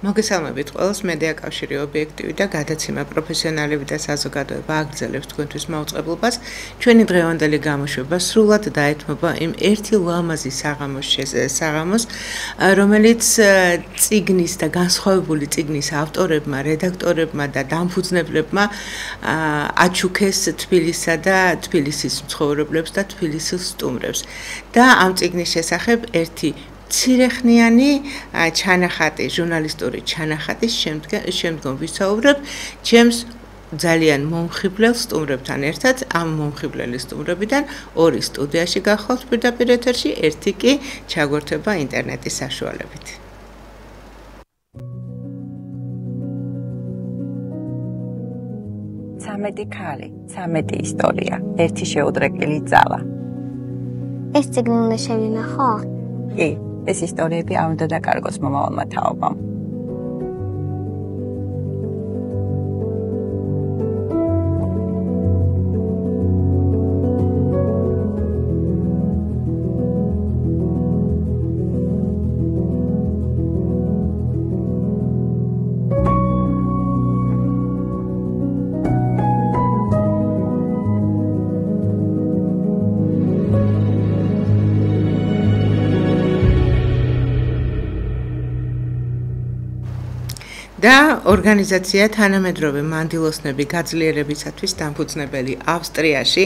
მოგესალმებით ყველას, მედია კავშირი ობიექტივი და გადაცემა პროფესიონალები და საზოგადოება აგრძელებს თქვენთვის მაუწყებლობას. ჩვენი დღევანდელი გამოშვება სრულად დაეთმობა იმ ერთი ლამაზი საღამოს, რომელიც წიგნის და განსხვავებული წიგნის ავტორებმა, რედაქტორებმა და დამფუძნებლებმა აჩუქეს თბილისსა და თბილისის მცხოვრებლებს და თბილისის სტუმრებს. და ამ წიგნის შესახებ ერთი ცირეხნიანი ჩანახატი, ჟურნალისტური ჩანახატის შემდგომ ვისაუბრებ ჩემს ძალიან მომხიბლელ სტუმრებთან ერთად. ამ მომხიბლელი სტუმრებიდან ორი სტუდიაში გახლავთ პირდაპირ ეთერში, ერთი კი ჩაგვერთვება ინტერნეტის საშუალებით. ცამეტი ქალი, ცამეტი ისტორია, ერთი შეუდრეკილი ძალა. ეს წიგნი უნდა შევინახო? კი, ეს ისტორიები არ უნდა დაკარგოს მომავალმა თაობამ. და ორგანიზაცია თანამედროვე მანდილოსნები გაძლიერებისათვის დამფუძნებელი ავსტრიაში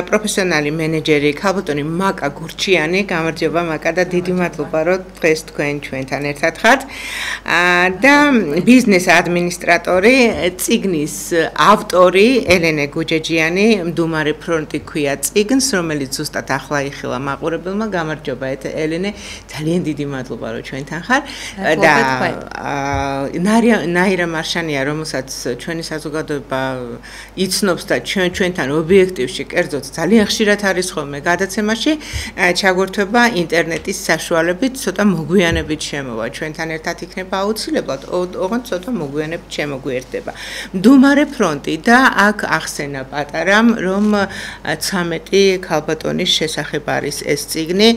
პროფესიონალი მენეჯერი ქალბატონი მაკა გურჩიანი. გამარჯობა მაკა და დიდი მადლობა რომ დღეს თქვენ ჩვენთან ერთად ხართ. და ბიზნეს ადმინისტრატორი, წიგნის ავტორი ელენე გუჯეჯიანი, მდუმარე ფრონტი ქვია წიგნს, რომელიც ზუსტად ახლა იხილა მაყურებელმა. გამარჯობა ელენე, ძალიან დიდი მადლობა რომ ჩვენთან ხარ და ნაირა მარშანია, რომელსაც ჩვენი საზოგადოება იცნობს და ჩვენთან ობიექტივში კერძოდ ძალიან ხშირად არის ხოლმე გადაცემაში, ჩაგვერთვება ინტერნეტის საშუალებით, ცოტა მოგვიანებით შემოვა. ჩვენთან ერთად იქნება აუცილებლად, ოღონდ ცოტა მოგვიანებით შემოგვიერთდება. მდუმარე ფრონტი და აქ ახსენა პატარამ, რომ 13 ქალბატონის შესახებ არის ეს წიგნი.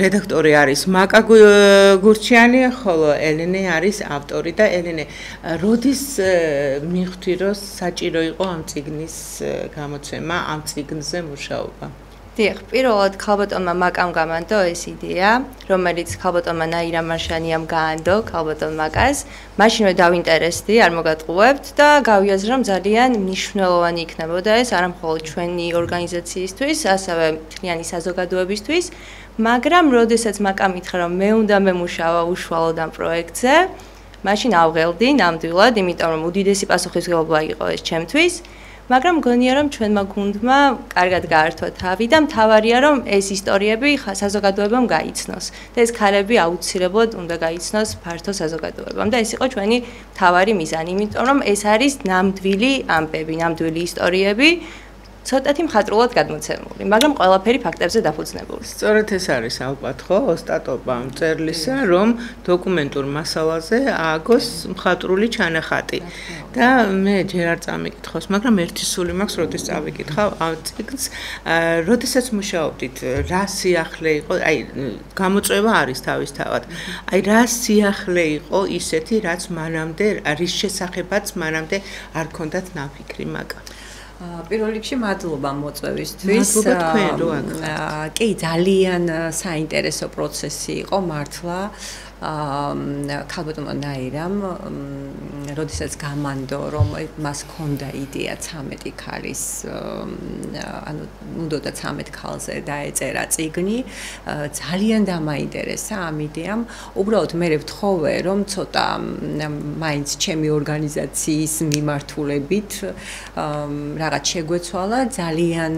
რედაქტორი არის მაკა გურჩიანი, ხოლო ელენე არის ავტორი და ელენე, როდის მიხვდი, რომ საჭირო იყო ამ წიგნის გამოცემა, ამ წიგნზე მუშაობა? დიახ, პირველად ქალბატონმა მაკამ გამანდო ეს იდეა, რომელიც ქალბატონმა ნაირა მარშანიამ გაანდო ქალბატონ მაკას. მაშინ რომ დავინტერესდი, არ მოგატყუებთ და გავიაზრე, რომ ძალიან მნიშვნელოვანი იქნებოდა ეს არა მხოლოდ ჩვენი ორგანიზაციისთვის, ასევე მთლიანი საზოგადოებისთვის. მაგრამ როდესაც მაკამ ითხრა, რომ მე უნდა მემუშავა უშუალოდ ამ პროექტზე, მაშინ ავღელდი ნამდვილად, იმიტომ რომ უდიდესი პასუხისმგებლობა იყო ეს ჩემთვის. მაგრამ მგონია რომ ჩვენმა გუნდმა კარგად გაართვა თავი და მთავარია რომ ეს ისტორიები საზოგადოებამ გაიცნოს და ეს ქალები აუცილებლად უნდა გაიცნოს ფართო საზოგადოებამ და ეს იყო ჩვენი მთავარი მიზანი, იმიტომ რომ ეს არის ნამდვილი ამბები, ნამდვილი ისტორიები, ცოტათი მხატვრულად გადმოცემული, მაგრამ ყველაფერი ფაქტებზე დაფუძნებული. სწორედ ეს არის ალბათ ხო ოსტატობა მწერლისა, რომ დოკუმენტურ მასალაზე ააგოს მხატვრული ჩანახატი. და მე ჯერ არ წამიკითხავს, მაგრამ ერთი სული მაქვს, როდის წავიკითხავ ამ წიგნს, როდესაც მუშაობდით, რა სიახლე იყო, აი გამოწვევა არის თავისთავად. აი რა სიახლე იყო ისეთი, რაც მანამდე, რის შესახებაც მანამდე არ ქონდათ ნაფიქრი მაკა. პირველ რიგში მადლობა მოწვევისთვის. მადლობა თქვენ რო აქ. კი, ძალიან საინტერესო პროცესი იყო მართლა. ქალბატონმა ნაირამ, როდესაც გამანდო, რომ მას ჰქონდა იდეა 13 ქალის, ანუ უნდოდა 13 ქალზე დაეწერა წიგნი, ძალიან დამაინტერესა ამ იდეამ. უბრალოდ მე ვთხოვე, რომ ცოტა მაინც ჩემი ორგანიზაციის მიმართულებით რაღაც შეგვეცვალა. ძალიან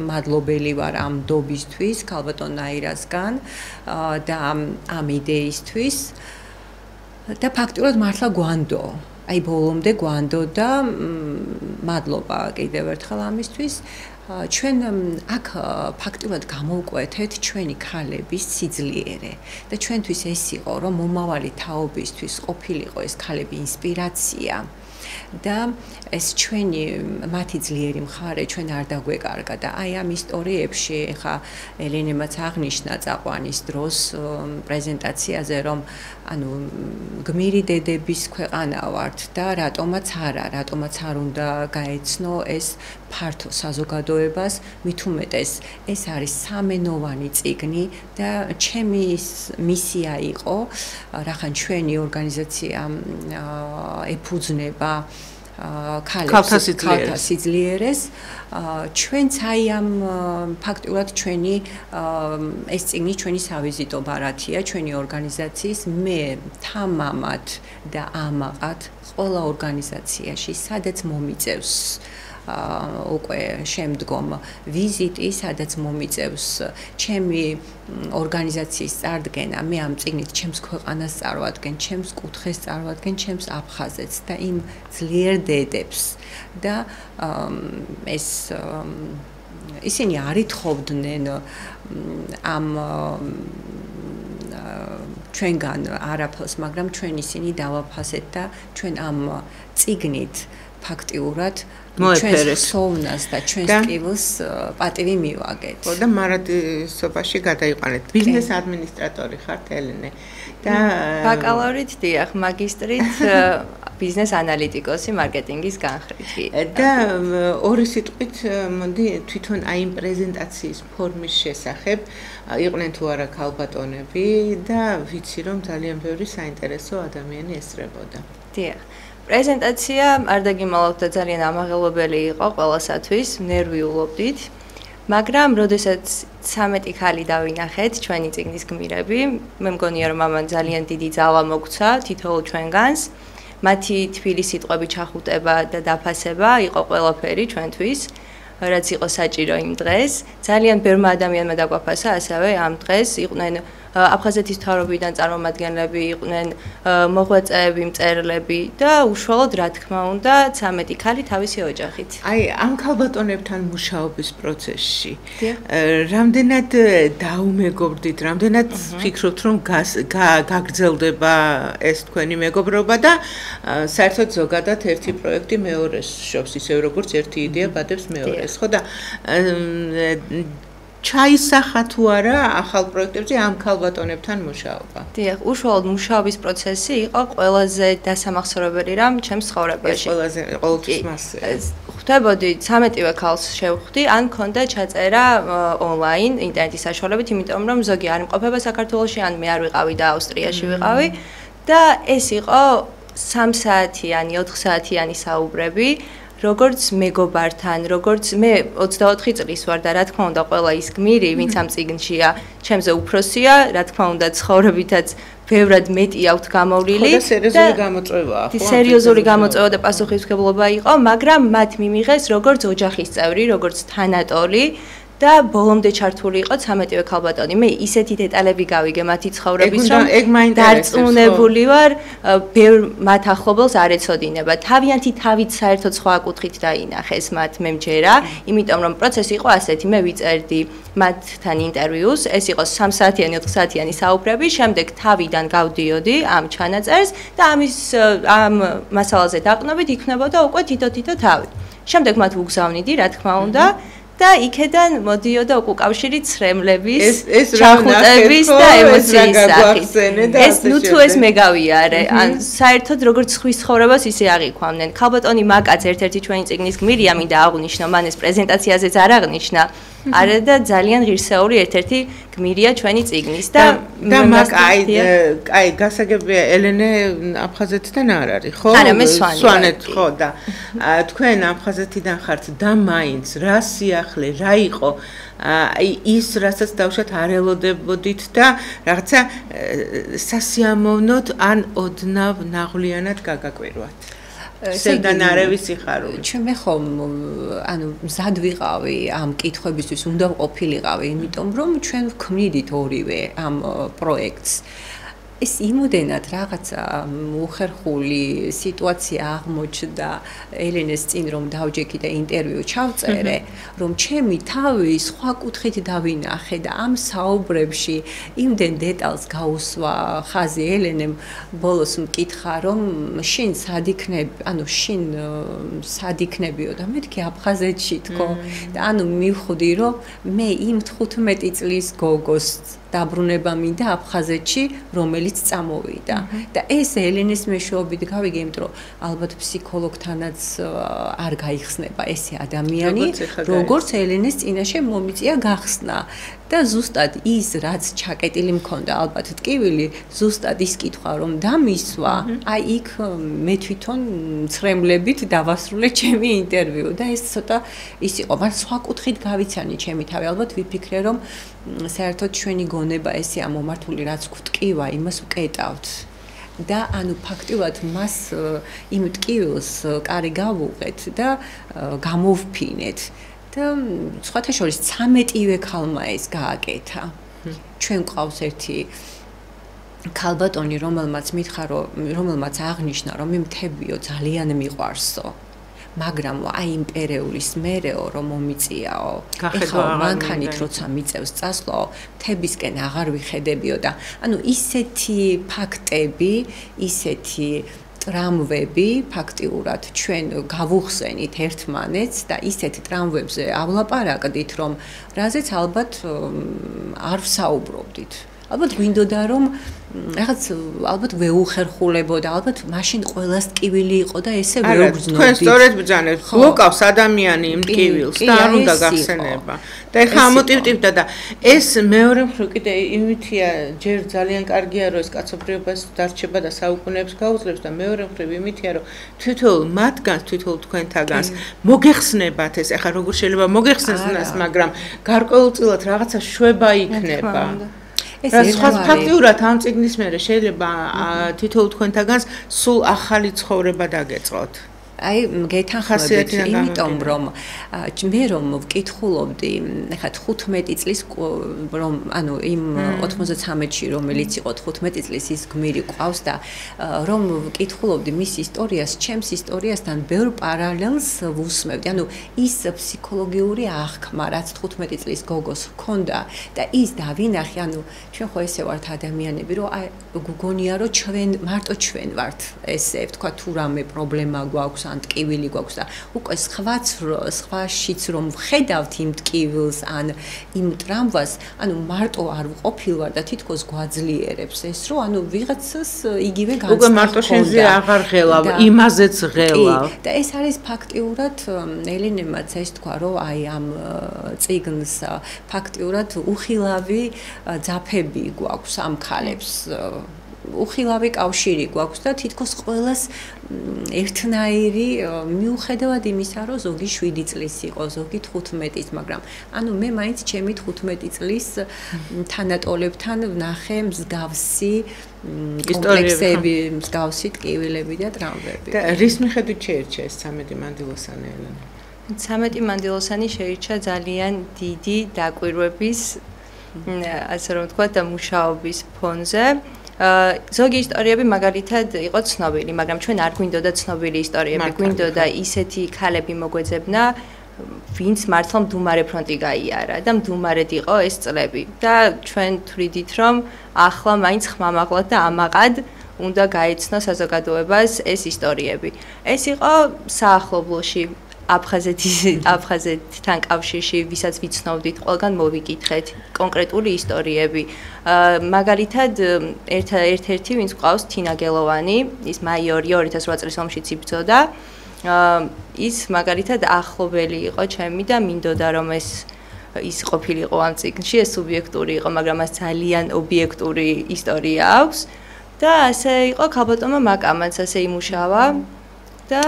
მადლობელი ვარ ამ დობისთვის ქალბატონ ნაირასგან და ამ იდეისთვის. და ფაქტურად მართლა გვანდო. აი ბოლომდე გვანდო და მადლობა კიდევ ერთხელ ამისთვის. ჩვენ აქ ფაქტურად გამოვკვეთეთ ჩვენი ქალების სიძლიერე და ჩვენთვის ეს იყო, რომ მომავალი თაობისთვის ყოფილიყო ეს ქალები ინსპირაცია. და ეს ჩვენი მათი ძლიერი მხარე ჩვენ არ დაგვეკარგა და აი ამ ისტორიებში ეხა ელენემაც აღნიშნა წაყვანის დროს პრეზენტაციაზე რომ ანუ გმირი დედების ქვეყანა ვართ და რატომაც არ უნდა გაეცნო ეს ფართო საზოგადოებას მით უმეტეს ეს არის სამენოვანი წიგნი და ჩემი მისია იყო რახან ჩვენი ორგანიზაცია ეფუძნება ქალთა სიძლიერეს ჩვენც აი ამ ფაქტურად ჩვენი ეს წიგნი ჩვენი სავიზიტო ბარათია ჩვენი ორგანიზაციის მე თამამად და ამაყად ყველა ორგანიზაციაში სადაც მომიწევს უკვე შემდგომ ვიზიტი, სადაც მომიწევს ჩემი ორგანიზაციის წარდგენა, მე ამ წიგნით ჩემს ქვეყანას წარვადგენ, ჩემს კუთხეს წარვადგენ, ჩემს აფხაზეთს და იმ ძლიერ დედებს და ეს ისინი არ ითხოვდნენ ამ ჩვენგან არაფერს, მაგრამ ჩვენ ისინი დავაფასეთ და ჩვენ ამ წიგნით ფაქტიურად ჩვენს სოვნას და ჩვენს ტკივილს პატივი მივაგეთ. და მარადისობაში გადაიყვანეთ. ბიზნეს ადმინისტრატორი ხართ ელენე და ბაკალავრით დიახ, მაგისტრით ბიზნეს ანალიტიკოსი მარკეტინგის განხრით. და ორი სიტყვით მოდი თვითონ აი იმ პრეზენტაციის ფორმის შესახებ იყვნენ თუ არა ქალბატონები და ვიცი რომ ძალიან ბევრი საინტერესო ადამიანი ესწრებოდა. დიახ. პრეზენტაცია არ დაგიმალავთ და ძალიან ამაღელვებელი იყო ყველასათვის, ნერვიულობდით. მაგრამ როდესაც 13 ქალი დავინახეთ ჩვენი წიგნის გმირები, მე მგონია რომ ამან ძალიან დიდი ძალა მოგცა თითოეულ ჩვენგანს. მათი თბილი სიტყვები ჩახუტება და დაფასება იყო ყველაფერი ჩვენთვის, რაც იყო საჭირო იმ დღეს. ძალიან ბევრმა ადამიანმა დაგვაფასა ასევე ამ დღეს იყვნენ აფხაზეთის მთავრობიდან წარმომადგენლები, იყვნენ მოღვაწეები, მწერლები და უშუალოდ რა თქმა უნდა 13 ქალი თავისი ოჯახით. აი ამ ქალბატონებთან მუშაობის პროცესში რამდენად დაუმეგობრდით, რამდენად ფიქრობთ რომ გაგრძელდება ეს თქვენი მეგობრობა და საერთოდ ზოგადად ერთი პროექტი მეორეს შობს, ისევ როგორც ერთი იდეა ბადებს მეორეს, ხო და ჩაისახა თუ არა ახალ პროექტებზე ამ ქალბატონებთან მუშაობა. დიახ, უშუალოდ მუშაობის პროცესი იყო ყველაზე დასამახსოვრებელი რამ ჩემს ცხოვრებაში. ყველაზე ყოველთვის მასზე. ხვდებოდი 13-ვე ქალს შევხვდი, ან მქონდა ჩაწერა ონლაინ ინტერნეტის საშუალებით, იმიტომ რომ ზოგი არ იმყოფება საქართველოში, ან მე არ ვიყავი და ავსტრიაში ვიყავი და ეს იყო 3 საათიანი, 4 საათიანი საუბრები. როგორც მეგობართან, როგორც მე 24 წლის ვარ და რა თქმა უნდა ყველა ის გმირი, ვინც ამ წიგნშია, ჩემზე უფროსია, რა თქმა უნდა ცხოვრებითაც ბევრად მეტი აქვთ გამოვლილი და სერიოზული გამოწვევაა, ხო? სერიოზული გამოწვევა და პასუხისმგებლობა იყო, მაგრამ მათ მიმიღეს როგორც ოჯახის წევრი, როგორც თანატოლი და ბოლომდე ჩართული იყო 13-ვე ქალბატონი. მე ისეთი დეტალები გავიგე მათი ცხოვრების, რომ დარწმუნებული ვარ, ბევრ მათ ახლობელს არ ეცოდინება. თავიანთი თავით საერთოდ სხვა კუთხით დაინახეს მათ მე მჯერა, იმიტომ რომ პროცესი იყო ასეთი, მე ვიწერდი მათთან ინტერვიუს, ეს იყო 3 საათიანი, 4 საათიანი საუბრები, შემდეგ თავიდან გავდიოდი ამ ჩანაწერს და ამ მასალაზე დაყნობით იქნებოდა უკვე თითო-თითო თავი. შემდეგ მათ ვუგზავნიდი, რა თქმა უნდა, და იქედან მოდიოდა უკავშირი ცრემლების, ჩახუტების და ემოციის სახით. ეს ნუ თუ ეს მეგავიარე, ან საერთოდ როგორც ხვის ცხოვრებას ისე აღიქვამდნენ. ქალბატონი მაკაც ერთ-ერთი ჩვენი წიგნის გმირია, მინდა აღვნიშნო, მან ეს პრეზენტაციაზეც არ აღნიშნა. არა და ძალიან ღირსეული ერთ-ერთი გმირია ჩვენი წიგნის და მაგ აი გასაგებია ელენე აფხაზეთიდან არ არის, ხო? არა, მე სვანეთ, ხო და თქვენ აფხაზეთიდან ხართ და მაინც რა სიახლე, რა იყო აი ის რასაც დავშათ არ ელოდებოდით და რაღაცა სასიამოვნოდ ან ოდნავ ნაღვლიანად გაგაკვირვათ. სევდანარევი სიხარული. ჩვენ ხომ ანუ მზად ვიყავი ამ კითხვებისთვის, უნდა ყოფილიყავი, იმიტომ რომ ჩვენ ვქმნიდით ორივე ამ პროექტს. ეს იმოდენად რაღაცა უხერხული სიტუაცია აღმოჩნდა ელენეს წინ რომ დავჯექი და ინტერვიუ ჩავწერე, რომ ჩემი თავი სხვა კუთხით დავინახე და ამ საუბრებში იმდენ დეტალს გაუსვა ხაზი ელენემ ბოლოს მკითხა რომ შინ სად იქნები, ანუ შინ სად იქნებიო და მეთქი აფხაზეთში თქო და ანუ მივხვდი რომ მე იმ 15 წლის გოგოს დაბრუნება მინდა აფხაზეთში, რომელიც წამოვიდა. და ეს ელენეს მეშვეობით გავიგე, იმიტომ რომ ალბათ ფსიქოლოგთანაც არ გაიხსნება ესე ადამიანი, როგორც ელენეს წინაშე მომიწია გახსნა. და ზუსტად ის რაც ჩაკეტილი მქონდა ალბათ ტკივილი, ზუსტად ის კითხვა რომ დამისვა, აი იქ მე თვითონ ცრემლებით დავასრულე ჩემი ინტერვიუ და ეს ცოტა ის იყო, მაგრამ სხვა კუთხით გავიცანი ჩემი თავი, ალბათ ვიფიქრე რომ საერთოდ ჩვენი გონება ესეა მომართული, რაც გვტკივა, იმას ვკეტავთ. და ანუ ფაქტიურად მას იმ ტკივილს კარი გავუღეთ და გამოვფინეთ. და სხვათა შორის 13-ვე ქალმა ეს გააკეთა. ჩვენ ყავს ერთი ქალბატონი, რომელმაც აღნიშნა, რომ იმ მთებიო ძალიან მიყვარსო. მაგრამ აი იმ პერიოდის მერეო რომ მომიწიაო. ეხლა მანქანით როცა მიწევს წასვლაო, მთებისკენ აღარ ვიხედებიო და ანუ ისეთი ფაქტები, ისეთი ტრამვები ფაქტიურად ჩვენ გავუხსენით ერთმანეთს და ისეთ ტრამვებზეავლაპარაკდით, რომ რაზეც ალბათ არ ვსაუბრობდით. ალბათ გვინდოდა რომ რაღაც ალბათ ვეუხერხულებოდა, ალბათ მაშინ ყველას ტკივილი იყო და ესე ვეუბრძნოდით. თქვენ სწორედ ბრძანეთ, გვოკავს ადამიანი იმ ტკივილს და არ უნდა გახსენება. და ეხლა ამოტივტივდა და ეს მეორე მხრივ კიდე იმითია, ჯერ ძალიან კარგია რომ ეს კაცობრიობას დარჩება და საუკუნეებს გაუძლებს და მეორე მხრივ იმითია რომ თვითონ მათგანს, თვითონ თქვენთაგანს მოგეხსნებათ ეს, ეხლა როგორ შეიძლება მოგეხსნას, მაგრამ გარკვეულწილად რაღაცა შვება იქნება. ეს სხვა ფაქტიურად ამ წიგნის მერე შეიძლება თითოეულ თქვენთაგანს სულ ახალი ცხოვრება დაგეწყოთ. აი გეთანხმებით, იმიტომ რომ მე რომ ვკითხულობდი, ეხლა 15 წლის რომ ანუ იმ 93-ში რომელიც იყო 15 წლის ის გმირი ყავს და რომ ვკითხულობდი მის ისტორიას, ჩემს ისტორიასთან ბევრ პარალელს ვუსმევდი. ანუ ის ფსიქოლოგიური აღქმა, რაც 15 წლის გოგოს ჰქონდა და ის დავინახე, ანუ ჩვენ ხო ესე ვართ ადამიანები, რომ აი გგონია რომ ჩვენ მარტო ჩვენ ვართ ესე ვთქვა თუ რამე პრობლემა გვაქვს ან ტკივილი გვაქვს და უკვე სხვაშიც რომ ვხედავთ იმ ტკივილს ან იმ ტრამვას, ანუ მარტო არ ვყოფილვარ და თითქოს გვაძლიერებს ეს, რომ ანუ ვიღაცას იგივე განცდა უკვე მარტო შენზე აღარ ღელავ, იმაზეც ღელავ. და ეს არის ფაქტიურად ელენემაც ეს თქვა, რომ აი ამ წიგნს ფაქტიურად უხილავი ძაფები გვაქვს ამ ქალებს. უხილავი კავშირი გვაქვს და თითქოს ყველას ერთნაირი მიუხედავად იმისა, რომ ზოგი 7 წლის იყო, ზოგი 15-ის, მაგრამ ანუ მე მაინც ჩემი 15 წლის თანატოლებთან ვნახე მსგავსი კომპლექსები, მსგავსი ტკივილები და ტრამვები. და რის მიხედვით შეირჩა ეს 13 მანდილოსანი ელენე? 13 მანდილოსანი შეირჩა ძალიან დიდი დაკვირვების, ასე რომ ვთქვა, და მუშაობის ფონზე. ზოგი ისტორიები მაგალითად იყო ცნობილი, მაგრამ ჩვენ არ გვინდოდა ცნობილი ისტორიები, გვინდოდა ისეთი ქალები მოგვეძებნა, ვინც მართლა მდუმარე ფრონტი გაიარა და მდუმარედ იყო ეს წლები. და ჩვენ თვლიდით, რომ ახლა მაინც ხმამაღლად და ამაყად უნდა გაეცნო საზოგადოებას ეს ისტორიები. ეს იყო საახლობლოში აფხაზეთთან კავშირში, ვისაც ვიცნობდით, ყველგან მოვიკითხეთ კონკრეტული ისტორიები. მაგალითად, ერთ-ერთი ვინც ყავს თინა გელოვანი, ის მაიორი 2008 წლის ომშიც იბრძოდა. ის მაგალითად ახლობელი იყო ჩემი და მინდოდა რომ ის ყოფილიყო ამ წიგნში, ეს სუბიექტური იყო, მაგრამ მას ძალიან ობიექტური ისტორია აქვს და ასე იყო ქალბატონმა მაკამაც ასე იმუშავა. და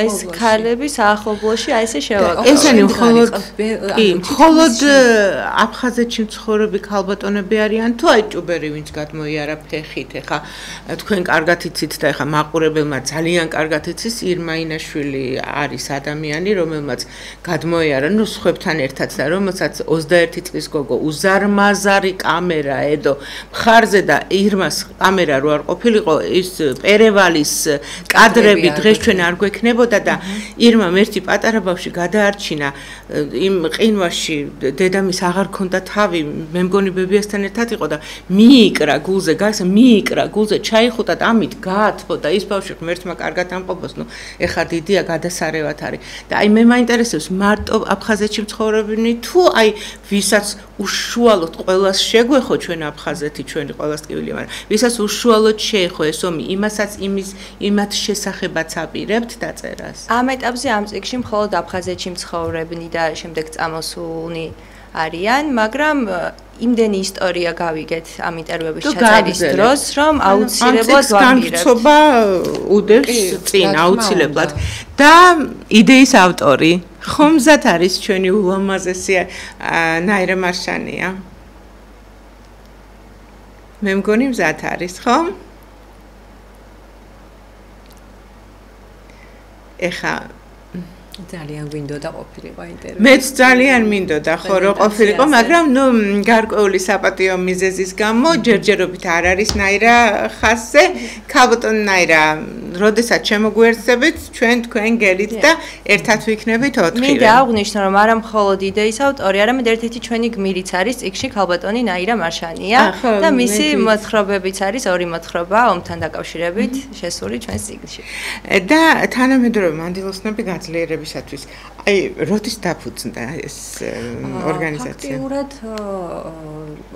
ეს ქალები საახლობლოში აი ესე შევაკეთე. ესენი მხოლოდ აფხაზეთში მცხოვრები ქალბატონები არიან თუ აი ჭუბერი ვინც გადმოიარა ფეხით, ეხა თქვენ კარგად იცით და ეხა მაყურებელმა ძალიან კარგად იცის ირმა ინაშვილი არის ადამიანი, რომელმაც გადმოიარა, ნუ სხვებთან ერთად და რომელსაც 21 წლის გოგო უზარმაზარი კამერა ედო მხარზე და ირმას კამერა რო არ ყოფილიყო ის პერევალის კადრები დღეს ჩვენ არ გვექნებოდა და ირმამ ერთი პატარა ბავშვი გადაარჩინა იმ ყინვაში დედამის აღარ ქონდა თავი მე მგონი ბებიასთან ერთად იყო და მიიკრა გულზე გასა მიიკრა გულზე ჩაიხუტა და ამით გაათბო და ის ბავშვი ღმერთმა კარგად ამყოფოს ნუ ეხა დიდია გადასარევად არის და აი მე მაინტერესებს მარტო აფხაზეთში მცხოვრებნი თუ აი ვისაც უშუალოდ ყველას შეგვეხო ჩვენ აფხაზეთი ჩვენი ყველას ტკივილი მაგრამ ვისაც უშუალოდ შეეხო ეს ომი იმასაც იმათ შესახებაც აპირებთ დაწერას ამ ეტაპზე ამ წიგნში მხოლოდ აფხაზეთში მცხოვრებნი და შემდეგ წამოსულნი არიან მაგრამ იმდენი ისტორია გავიგეთ ამ ინტერვიუების ჩაწერის დროს რომ აუცილებლად განცობა უდევს წინ აუცილებლად და იდეის ავტორი ხომზად არის ჩვენი ულამაზესი ნაირა მარშანია მე მგონი მზად არის ხო ეხა ძალიან გვინდოდა ყოფილიყო ინტერვიუ. მეც ძალიან მინდოდა ხო რომ ყოფილიყო, მაგრამ ნუ გარკვეული საპატიო მიზეზის გამო ჯერჯერობით არ არის ნაირა ხასზე. ქალბატონ ნაირა, როდესაც შემოგვიერთდებით, ჩვენ თქვენ გელით და ერთად ვიქნებით 4-ივე. მინდა აღვნიშნო რომ არა მხოლოდ იდეის ავტორი, არამედ ერთ-ერთი ჩვენი გმირიც არის წიგნში ქალბატონი ნაირა მარშანია და მისი მოთხრობებიც არის ორი მოთხრობა ომთან დაკავშირებით შესული ჩვენს წიგნში. და თანამედროვე მანდილოსნები გაძლიერებისათვის აი როდის დაფუძნდა ეს ორგანიზაცია? ფაქტიურად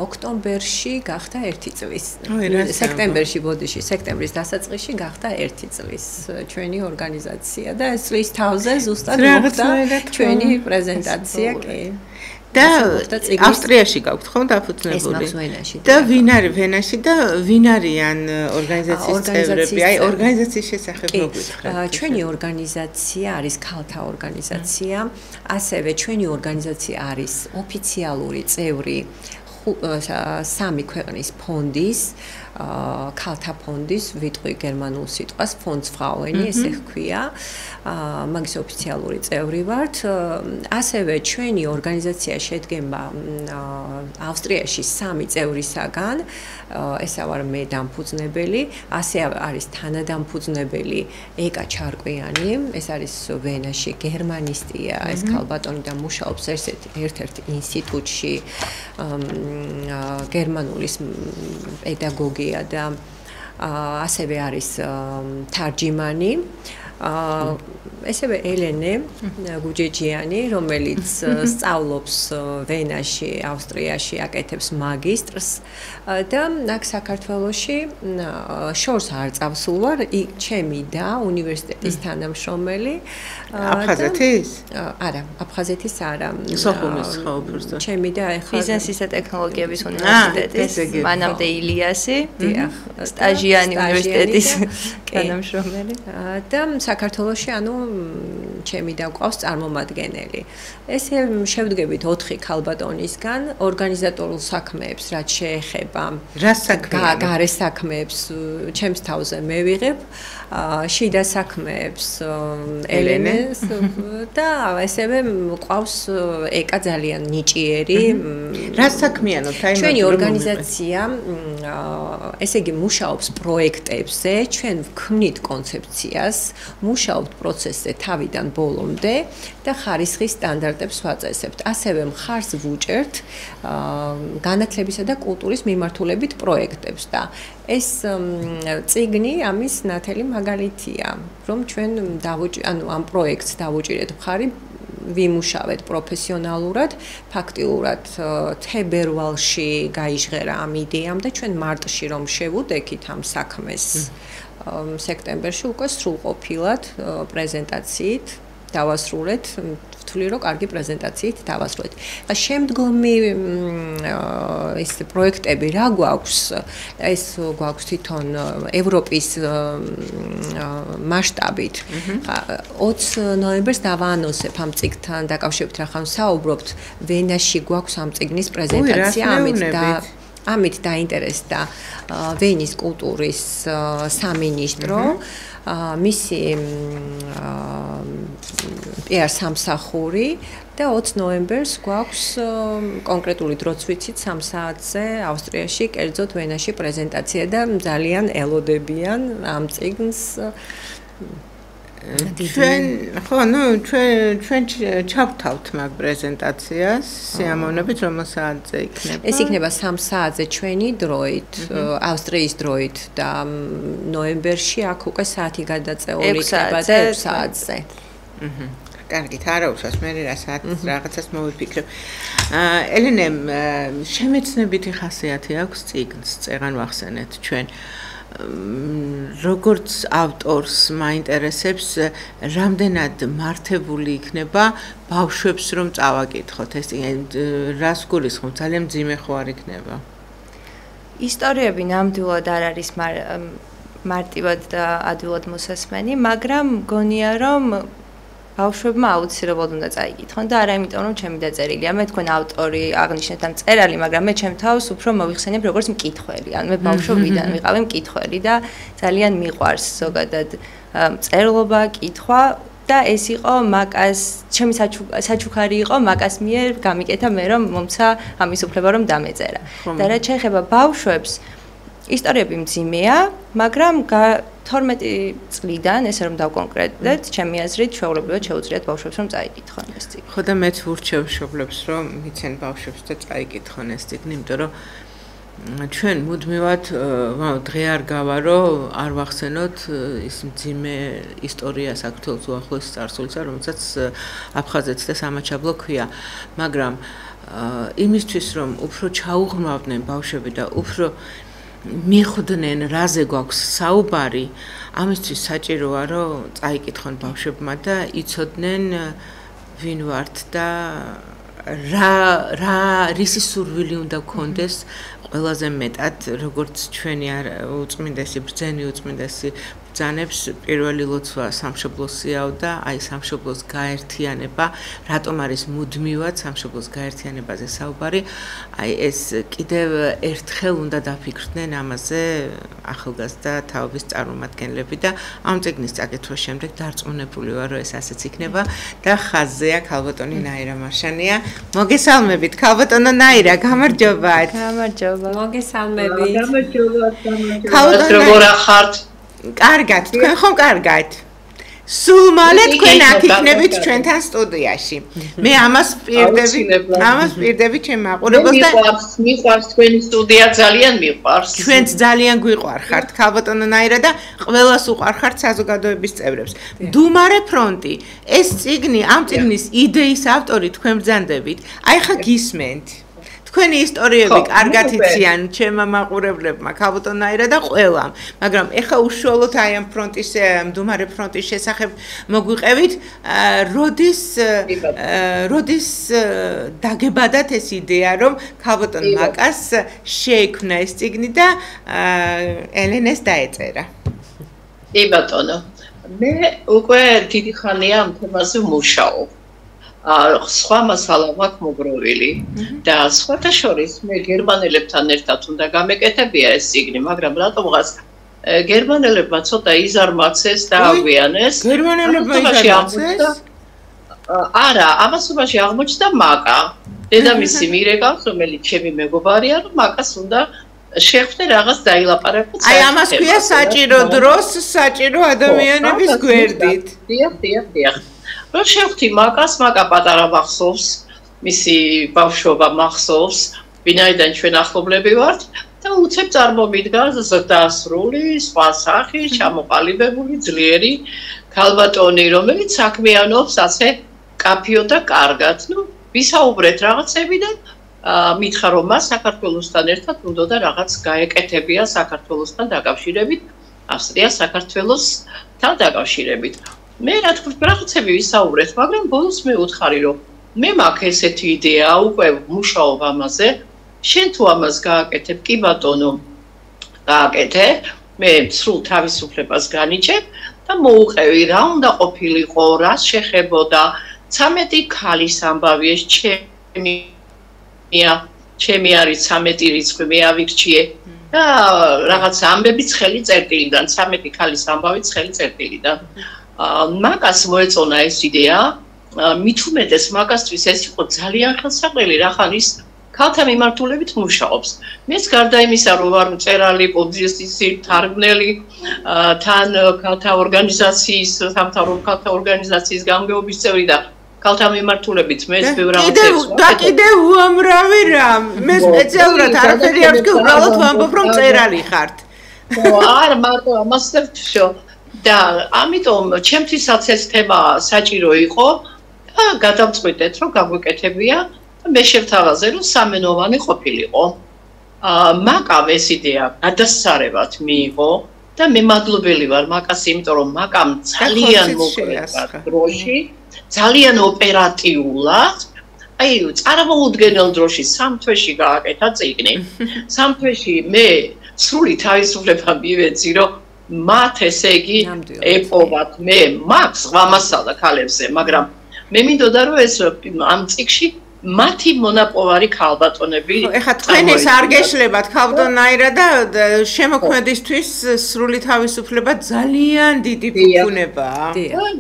ოქტომბერში გახდა 1 წლის. სექტემბერში ბოდიში, სექტემბრის დასაწყისში გახდა 1 წლის ჩვენი ორგანიზაცია და ეს წლის თავზე ზუსტად მოხდა ჩვენი პრეზენტაცია კი. და ავსტრიაში გაქვთ ხო დაფუძნებული? და ვინ არის ვენაში და ვინ არიან ორგანიზაციის წევრები? აი ორგანიზაციის შესახებ მოგვითხარით. ჩვენი ორგანიზაცია არის ქალთა ორგანიზაცია, ასევე ჩვენი ორგანიზაცია არის ოფიციალური წევრი 3 ქვეყნის ფონდის ქალთა ფონდის ვიტყვი გერმანულ სიტყვას Fondsfrauen ესე ჰქვია მაგის ოფიციალური წევრი ვართ ასევე ჩვენი ორგანიზაცია შედგება ავსტრიაში 3 წევრისაგან ესა ვარ მე დამფუძნებელი ასე არის თანადამფუძნებელი ეკა ჩარკვიანი ეს არის ვენაში გერმანისტია ეს ქალბატონი და მუშაობს ერთ-ერთ ინსტიტუტში გერმანულის პედაგოგია და ასევე არის თარჯიმანი ესევე ელენე გუჯეჯიანი რომელიც სწავლობს ვენაში ავსტრიაში აკეთებს მაგისტრს და აქ საქართველოში შორს არ წავსულვარ ჩემი და უნივერსიტეტის თანამშრომელი აფხაზეთის? არა აფხაზეთის არა სოხუმის ხო უბრალოდ ჩემი და ეხლა ბიზნესის და ტექნოლოგიების უნივერსიტეტის მანამდე ილიასი სტაჟიანი უნივერსიტეტის თანამშრომელი და საქართველოში ანუ ჩემი და გვყავს წარმომადგენელი. ესე შევდგებით 4 ქალბატონისგან ორგანიზატორულ საქმეებს რაც შეეხება გარე საქმეებს ჩემს თავზე მე ვიღებ შიდა საქმეებს ელენეს და ესევე მყავს ეკა ძალიან ნიჭიერი რა საქმიანობთ აი ჩვენი ორგანიზაცია ესე იგი მუშაობს პროექტებზე ჩვენ ვქმნით კონცეფციას მუშაობთ პროცესზე თავიდან ბოლომდე და ხარისხის სტანდარტებს ვაწესებთ ასევე მხარს ვუჭერთ განათლებისა და კულტურის მიმართულებით პროექტებს და ეს წიგნი ამის ნათელი მაგალითია რომ ჩვენ ანუ ამ პროექტს დავუჭირეთ მხარი ვიმუშავეთ პროფესიონალურად ფაქტიურად თებერვალში გაიჟღერა ამ იდეამ და ჩვენ მარტში რომ შევუდექით ამ საქმეს სექტემბერში უკვე სრულყოფილად პრეზენტაციით დავასრულეთ, ვთვლი რომ კარგი პრეზენტაციით დავასრულეთ. შემდგომი ეს პროექტები რა გვაქვს? ეს გვაქვს თვითონ ევროპის მასშტაბით. 20 ნოემბერს დავაანონსებ ამ წიგნთან დაკავშირებით რა ხან საუბრობთ. ვენაში გვაქვს ამ წიგნის პრეზენტაცია, ამით დაინტერესდა ვენის კულტურის სამინისტრო. მისი PR სამსახური და 20 ნოემბერს გვაქვს კონკრეტული დროც ვიცით 3 საათზე ავსტრიაში, კერძოდ ვენაში პრეზენტაცია და ძალიან ელოდებიან ამ წიგნს. ჩვენ ჩავთავთ მაგ პრეზენტაციას, სიამოვნებით რომ საათზე იქნება. ეს იქნება 3 საათზე ჩვენი დროით, ავსტრიის დროით და ნოემბერში აქ უკვე საათი გადაწეული იქნება და 6 საათზე. კარგით, არა უშავს, მე რა საათს რაღაცას მოვიფიქრებ. ელენე, შემეცნებითი ხასიათი აქვს წიგნს, წეღან ვახსენეთ ჩვენ. როგორც ავტორს მაინტერესებს, რამდენად მართებული იქნება ბავშვებს რომ წავაკითხოთ ეს რას გულისხმობ, ძალიან მძიმე ხო არ იქნება? ისტორიები ნამდვილად არ არის მარტივად და ადვილად მოსასმენი, მაგრამ მგონია რომ ბავშვებმა აუცილებლად უნდა წაიკითხონ და არა იმიტომ რომ ჩემი დაწერილია. მე თქვენ ავტორი აღნიშნეთ ამ წერალი, მაგრამ მე ჩემ თავს უფრო მოვიხსენებ როგორც მკითხველი. ანუ მე ბავშვობიდან ვიყავი მკითხველი და ძალიან მიყვარს ზოგადად წერლობა, კითხვა და ეს იყო მაკას, ჩემი საჩუქარი იყო მაკას მიერ გამიკეთა მე რომ მომცა ამის უფლება რომ დამეწერა. და რაც შეეხება ბავშვებს, ისტორიები მძიმეა, მაგრამ 12 წლიდან, ესე რომ დავკონკრეტდეთ, ჩემი აზრით, ჩვეულებრივად შეუძლიათ ბავშვებს რომ წაიკითხონ ეს წიგნი. ხო და მეც ვურჩევ მშობლებს რომ მიცენ ბავშვებს და წაიკითხონ ეს წიგნი, იმიტომ რომ ჩვენ მუდმივად დღე არ გავარო, არ ვახსენოთ ის მძიმე ისტორია საქართველოს უახლოეს წარსულისა, რომელსაც აფხაზეთს და სამაჩაბლო ქვია, მაგრამ იმისთვის რომ უფრო ჩაუღრმავდნენ ბავშვები და უფრო მიხვდნენ რაზე გვაქვს საუბარი, ამისთვის საჭიროა რომ წაიკითხონ ბავშვებმა და იცოდნენ ვინ ვართ და რისი სურვილი უნდა გქონდეს ყველაზე მეტად, როგორც ჩვენი უწმინდესი ბრძენი უწმინდესი ბრძანებს პირველი ლოცვა სამშობლოს იავდა, აი სამშობლოს გაერთიანება, რატომ არის მუდმივად სამშობლოს გაერთიანებაზე საუბარი, აი ეს კიდევ ერთხელ უნდა დაფიქრდნენ ამაზე ახალგაზრდა თაობის წარმომადგენლები და ამ წიგნის წაკითხვის შემდეგ დარწმუნებული ვარ, რომ ეს ასეც იქნება და ხაზზეა ქალბატონი ნაირა მარშანია. მოგესალმებით ქალბატონო ნაირა, გამარჯობა. გამარჯობა. მოგესალმები. ქალბატონო როგორ ხართ? კარგად, თქვენ ხომ კარგად? სულ მალე თქვენ აქ იქნებით ჩვენთან სტუდიაში. მე ამას პირდები ჩემ მაყურებელს და მიყვარს თქვენი სტუდია ძალიან მიყვარს. ჩვენც ძალიან გვიყვარხართ ქალბატონო ნაირა და ყველას უყვარხართ საზოგადოების წევრებს. დუმარე ფრონტი, ეს წიგნი, ამ წიგნის იდეის ავტორი თქვენ ბრძანდებით. აი ხა გისმენთ. თქვენი ისტორიები კარგად იციან ჩემმა მაყურებლებმა, ქალბატონო ნაირა და ყველამ, მაგრამ ეხა უშუალოდ აი ამ ფრონტის, მდუმარე ფრონტის შესახებ მოგვიყევით, როდის დაგებადათ ეს იდეა, რომ ქალბატონ მაკას შეიქმნა ეს წიგნი და ელენეს დაეწერა. კი ბატონო, მე უკვე დიდი ხანია ამ თემაზე ვმუშაობ. სხვა მასალა მაქვს მოგროვილი და სხვათა შორის მე გერმანელებთან ერთად უნდა გამეკეთებია ეს წიგნი, მაგრამ რატომღაც გერმანელებმა ცოტა იზარმაცეს და აგვიანეს. გერმანელებმა იზარმაცეს? არა, ამასობაში აღმოჩნდა მაკა. დედამისი მირეკავს, რომელიც ჩემი მეგობარია, რომ მაკას უნდა შეხვდე რაღაც დაილაპარაკოთ. აი ამას ქვია საჭირო დროს, საჭირო ადამიანების გვერდით. დიახ. რომ შევხვდი მაკას, მაკა პატარა მახსოვს, მისი ბავშვობა მახსოვს, ვინაიდან ჩვენ ახლობლები ვართ და უცებ წარმომიდგა ზრდასრული, სხვა სახი, ჩამოყალიბებული, ძლიერი ქალბატონი, რომელიც საქმიანობს ასე კაფიო და კარგად. ვისაუბრეთ რაღაცები და მითხრა რომ მას საქართველოსთან ერთად უნდა რაღაც გაეკეთებია საქართველოსთან დაკავშირებით, ავსტრია საქართველოსთან დაკავშირებით. მე რა თქმა უნდა რაღაცები ვისაუბრეთ, მაგრამ ბოლოს მე უთხარი რომ მე მაქვს ესეთი იდეა უკვე მუშაობ ამაზე, შენ თუ ამას გააკეთებ, კი ბატონო, გააკეთე, მე სრულ თავისუფლებას განიჭებ და მოუყევი რა უნდა ყოფილიყო, რას შეხებოდა, 13 ქალის ამბავი ეს ჩემი არის 13 რიცხვი მე ავირჩიე და რაღაც ამბები ცხელი წერტილიდან 13 ქალის ამბავი ცხელი წერტილიდან მაგას მოეწონა ეს იდეა მით უმეტეს მაგასთვის ეს იყო ძალიან ხელსაყრელი რახან ის ქალთა მიმართულებით მუშაობს მეც გარდა იმისა რომ ვარ მწერალი პოდკასტის თარგმნელი თან ქალთა ორგანიზაციის სამთავრობო ქალთა ორგანიზაციის გამგეობის წევრი და ქალთა მიმართულებით მეც ბევრ რაღაცებს და კიდევ უამრავი რამ მე სპეციალურად არაფერი არ ვთქვი უბრალოდ ვამბობ რომ წერალი ხართ არა მარტო ამასთან ვშო და ამიტომ ჩემთვისაც ეს თემა საჭირო იყო და გადავწყვიტეთ რომ გაგვეკეთებია მე შევთავაზე რომ სამენოვანი ყოფილიყო მაკამ ეს იდეა გადასწარებად მიიღო და მე მადლობელი ვარ მაკას იმიტომ რომ მაკამ ძალიან მოკლეა დროში ძალიან ოპერატიულად აი წარმოუდგენელ დროში 3 თვეში გააკეთა წიგნი 3 თვეში მე სრული თავისუფლება მივეცი რომ მათ ესე იგი ეპოვათ მე მაქვს ვამასალა ქალებზე მაგრამ მე მინდოდა რომ ეს ამ წიგში მათი მონაპოვარი ქალბატონები ეხლა თქვენ ეს არ გეშლებათ ქალბატონაირად და შემოქმედისთვის სრული თავისუფლება ძალიან დიდი ფუფუნებაა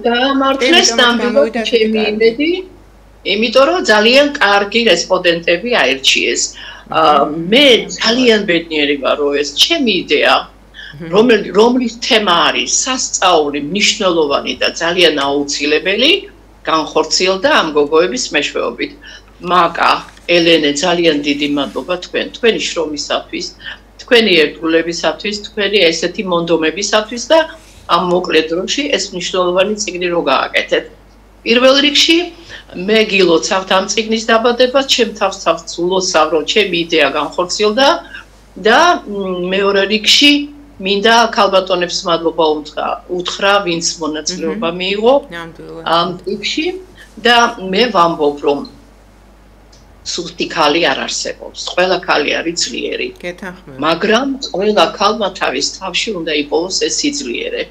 გამართლეს ნამდვილად ჩემი იმედი იმიტომ რომ ძალიან კარგი რესპონდენტები აირჩიეს მე ძალიან ბედნიერი ვარ რომ ეს ჩემი იდეა რომლის თემა არის სასწაული მნიშვნელოვანი და ძალიან აუცილებელი განხორციელდა ამ გოგოების მეშვეობით მაკა ელენე ძალიან დიდი მადლობა თქვენი შრომისათვის თქვენი ერთგულებისათვის თქვენი ესეთი მონდომებისათვის და ამ მოკლე დროში ეს მნიშვნელოვანი წიგნი რო გააკეთეთ პირველ რიგში მე გილოცავთ ამ წიგნის დაბადებას ჩემ თავს ვცულოსავ რომ ჩემი იდეა განხორციელდა და მეორე რიგში მინდა ქალბატონებს მადლობა უთხრა ვინც მონაწილეობა მიიღო ამ წიგნში და მე ვამბობ რომ სუსტი ქალი არ არსებობს ყველა ქალი არის ძლიერი მაგრამ ყველა ქალმა თავის თავში უნდა იპოვოს ეს სიძლიერე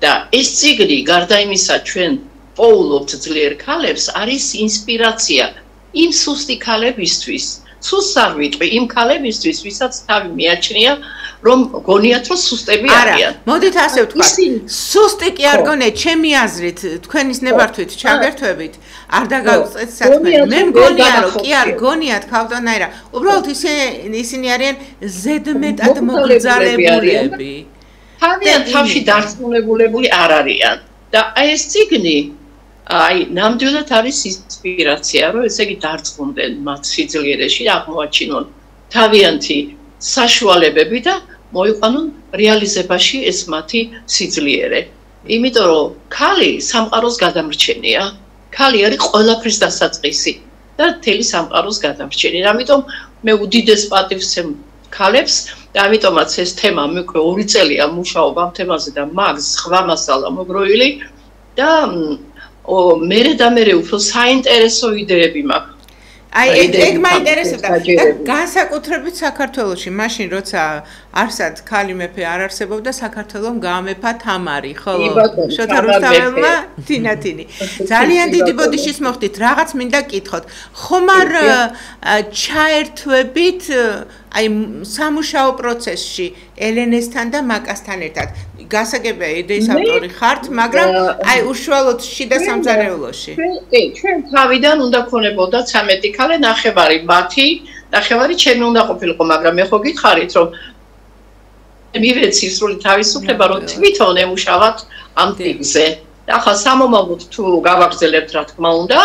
და ეს წიგნი გარდა იმისა ჩვენ პოულობთ ძლიერ ქალებს არის ინსპირაცია იმ სუსტი ქალებისთვის სუსტ არ ვიტყვი იმ ქალებისთვის ვისაც თავი მიაჩნია რომ გონიათ რომ სუსტები არიან. მოდით ასე ვთქვათ. სუსტი კი არ გონიათ, ჩემი აზრით, თქვენის ნებართვით ჩაგერთვებით, არ დაგავწეთ საქმე. მე მგონია რომ კი არ გონიათ ქალბატონაირა. უბრალოდ ისინი არიან ზედმეტად მოგრძალებულები. თავიანთ თავში დარწმუნებულები არ არიან. და აი ეს წიგნი აი ნამდვილად არის ინსპირაცია, რომ ესე იგი დარწმუნდნენ მათ სიძლიერეში აღმოაჩინონ თავიანთი საშუალებები და მოიყვანონ რეალიზებაში ეს მათი სიძლიერე. იმიტომ რომ ქალი სამყაროს გადამრჩენია. ქალი არის ყველაფრის დასაწყისი და მთელი სამყაროს გადამრჩენი. ამიტომ მე უდიდეს პატივს ვცემ ქალებს და ამიტომაც ეს თემა მე უკვე 2 წელია მუშაობ ამ თემაზე და მაგს სხვა მასალა მოგროვილი და მერე და მერე უფრო საინტერესო იდეები მაქვს. აი ეგ მაინტერესებდა და განსაკუთრებით საქართველოში მაშინ როცა არსად ქალი მეფე არ არსებობდა საქართველოს გაამეფა თამარი ხოლო შოთა რუსთაველმა თინათინი ძალიან დიდი ბოდიშის მოხდით რაღაც მინდა კითხოთ ხომ არ ჩაერთვებით აი სამუშაო პროცესში ელენესთან და მაკასთან ერთად გასაგებია იდეის ავტორი ხართ მაგრამ აი უშუალოდ შიდა სამზარეულოში ჩვენ თავიდან უნდა ქონებოდა 13 ქალი ნახევარი მათი ნახევარი ჩემი უნდა ყოფილიყო მაგრამ მე ხო გითხარით რომ მივეცი სრული თავისუფლება რომ თვითონ ემუშავოთ ამ ტიპზე და ახლა სამომავლოდ თუ გავაგრძელებთ რა თქმა უნდა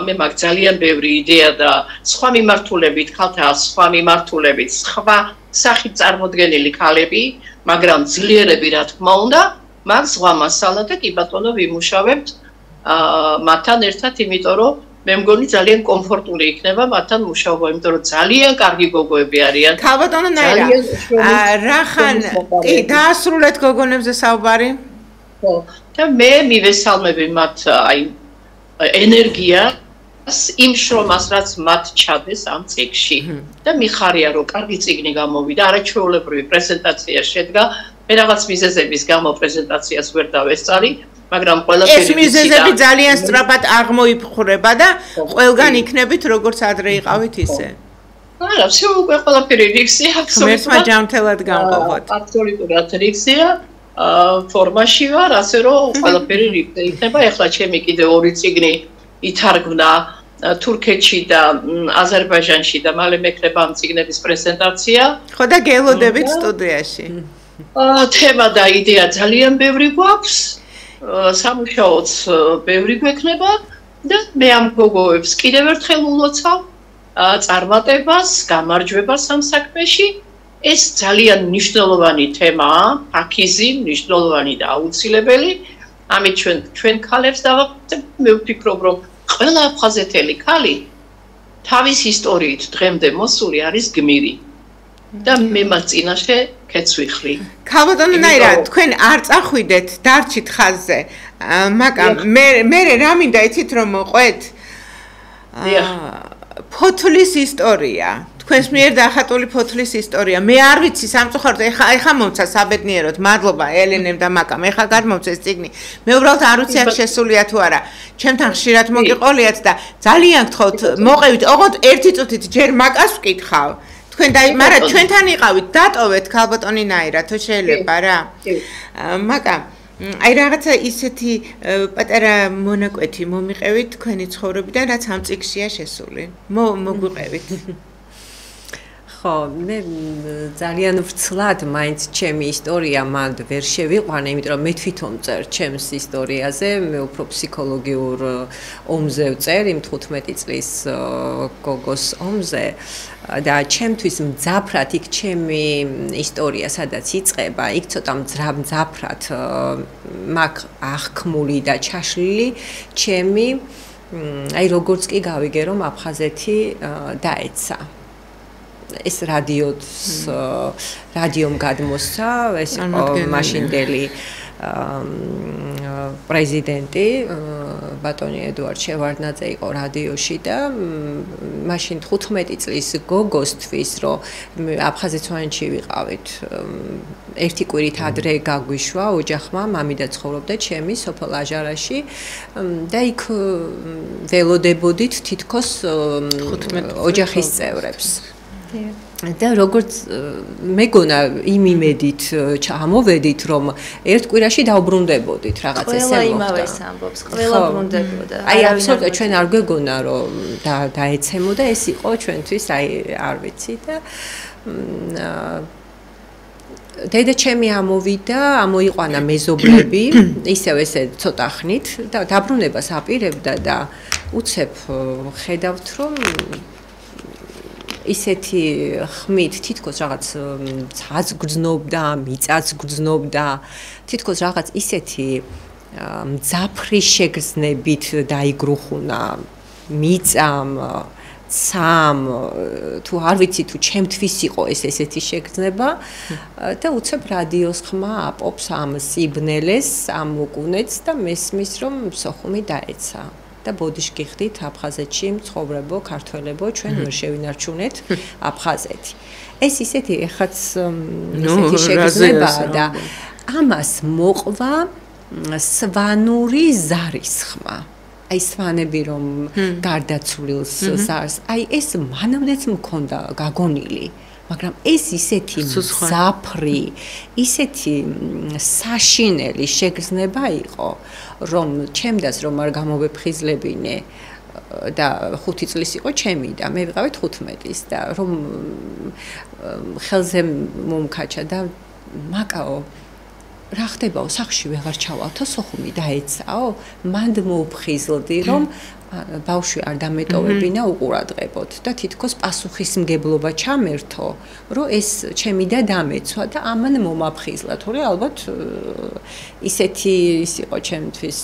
მე მაგ ძალიან ბევრი იდეა და სხვა მიმართულებით ქალთა სხვა მიმართულებით სხვა სახით წარმოდგენილი ქალები მაგრამ ძლიერები რა თქმა უნდა მაგ სხვა მასალა და კი ბატონო ვიმუშავებთ მათთან ერთად იმიტომ რომ მე მგონი ძალიან კომფორტული იქნება მათთან მუშაობა იმიტომ რომ ძალიან კარგი გოგოები არიან ქალბატონო ნაირა რახან კი დაასრულეთ გოგონებზე საუბარი ხო და მე მივესალმები მათ აი ენერგიას იმ შრომას რაც მათ ჩადეს ამ წიგნში და მიხარია რომ კარგი წიგნი გამოვიდა არაჩვეულებრივი პრეზენტაცია შედგა მე რაღაც მიზეზების გამო პრეზენტაციას ვერ დავესწარი მაგრამ ყველაფერი ეს მიზეზები ძალიან სწრაფად აღმოიფხვრება და ყველგან იქნებით როგორც ადრე იყავით ისე არა всё უკვე ყველაფერი რიქსია აბსოლუტურად ჯანმრთელად გამყოფოთ აბსოლუტურად რიქსია ფორმაში ვარ ასე რომ ყველაფერი რიქსი იქნება ეხლა ჩემი კიდე ორი წიგნი ითარგმნა თურქეთში და აზერბაიჯანში და მალე მექნება ამ წიგნების პრეზენტაცია ხო და გელოდებით სტუდიაში თემა და იდეა ძალიან ბევრი გვაქვს სამუშაოც ბევრი გვექნება და მე ამ გოგოებს კიდევ ერთხელ ულოცავ წარმატებას, გამარჯვებას ამ საქმეში. ეს ძალიან მნიშვნელოვანი თემაა, ფაქიზი, მნიშვნელოვანი და აუცილებელი. ამით ჩვენ ქალებს დავაყენებ, მე ვფიქრობ, რომ ყველა აფხაზეთელი ქალი თავის ისტორიით დღემდე მოსული არის გმირი. და მე მას წინაშე კეცვიხლი. ქალბატონო ნაირა, თქვენ არ წახვიდეთ დარჩით ხაზზე. მაგრამ მე რა მინდა იცით რომ მოყვეთ? ფოთლის ისტორია. თქვენს მიერ დახატული ფოთლის ისტორია. მე არ ვიცი სამწუხაროდ ეხა მომცა საბედნიეროდ. მადლობა ელენემ და მაკამ. ეხა გადმომცა ეს წიგნი. მე უბრალოდ არ ვიცი აქ შესულია თუ არა. ჩემთან ხშირად მოგიყოლიათ და ძალიან გთხოვთ, მოყევით, ოღონდ ერთი წუთით ჯერ მაკას ვკითხავ. თქვენ მაგრამ ჩვენთან იყავით, დატოვეთ ქალბატონი ნაირა, თუ შეიძლება რა. მაკამ აი რაღაცა ისეთი პატარა მონაკვეთი მომიყევით თქვენი ცხოვრებიდან, რაც ამ წიგნშია შესული. მოგვიყევით. ხო, მე ძალიან ვცლად მაინც ჩემი ისტორია მანდ ვერ შევიყვანე, იმიტომ რომ მე თვითონ წერ ჩემს ისტორიაზე, მე უფრო ფსიქოლოგიურ ომზე ვწერ, იმ 15 წლის გოგოს ომზე. და ჩემთვის მძაფრად იქ ჩემი ისტორია სადაც იწყება, იქ ცოტა მძაფრად მაგ აღქმული და ჩაშლილი ჩემი აი როგორც კი გავიგე რომ აფხაზეთი დაეცა. ეს რადიომ გადმოსცა, ეს იყო მაშინდელი პრეზიდენტი ბატონი ედუარდ შევარდნაძე იყო რადიოში და მაშინ 15 წლის გოგოსთვის რომ აფხაზეთში ვიყავით ერთი კვირით ადრე გაგვიშვა ოჯახმა მამიდა ცხოვრობდა ჩემი სოფელ აჟარაში და იქ ველოდებოდით თითქოს ოჯახის წევრებს და როგორც მეგონა იმ იმედით ჩამოვედით რომ ერთ კვირაში დავბრუნდებოდით რაღაც ესე მოხდა. ყველა იმავეს ამბობს, ყველა ბრუნდებოდა. აი აბსოლუტურად ჩვენ არ გვეგონა რომ დაეცემოდა ეს იყო ჩვენთვის აი არ ვიცი და დედა ჩემი ამოვიდა, ამოიყვანა მეზობლები, ისევ ესე ცოტა ხნით და დაბრუნებას აპირებდა და უცებ ხედავთ რომ ისეთი ხმით თითქოს რაღაც ცაც გრძნობდა, მიწაც გრძნობდა, თითქოს რაღაც ისეთი მძაფრი შეგრძნებით დაიგრუხუნა მიწამ, ცამ, თუ არ ვიცი თუ ჩემთვის იყო ეს ესეთი შეგრძნება და უცებ რადიოს ხმა აპობს ამ სიბნელეს, ამ უკუნეთს და მესმის რომ სოხუმი დაეცა. და ბოდიშკი ხდით აფხაზეთში მცხოვრებო ქართველებო ჩვენ ვერ შევინარჩუნეთ აფხაზეთი. ეს ისეთი ეხაც ისეთი შეგრძნებაა და ამას მოყვა სვანური ზარისხმა. აი სვანები რომ გარდაცვლილს ზარს, აი ეს მანამდეც მქონდა გაგონილი. მაგრამ ეს ისეთი მძაფრი, ისეთი საშინელი შეგრძნება იყო, რომ ჩემდაც რომ არ გამოვეფხიზლებინე და 5 წლის იყო ჩემი და მე ვიყავი 15-ის და რომ ხელზე მომკაჩა და მაკაო რა ხდებაო სახში ვეღარ ჩავალთო სოხუმი დაეცაო მანდ მოვფხიზლდი რომ ბავშვი არ დამეტოვებინა უყურადღებოდ და თითქოს პასუხისმგებლობა ჩამერთო რომ ეს ჩემი და დამეცვა და ამან მომაფხიზლა თორე ალბათ ისეთი ის იყო ჩემთვის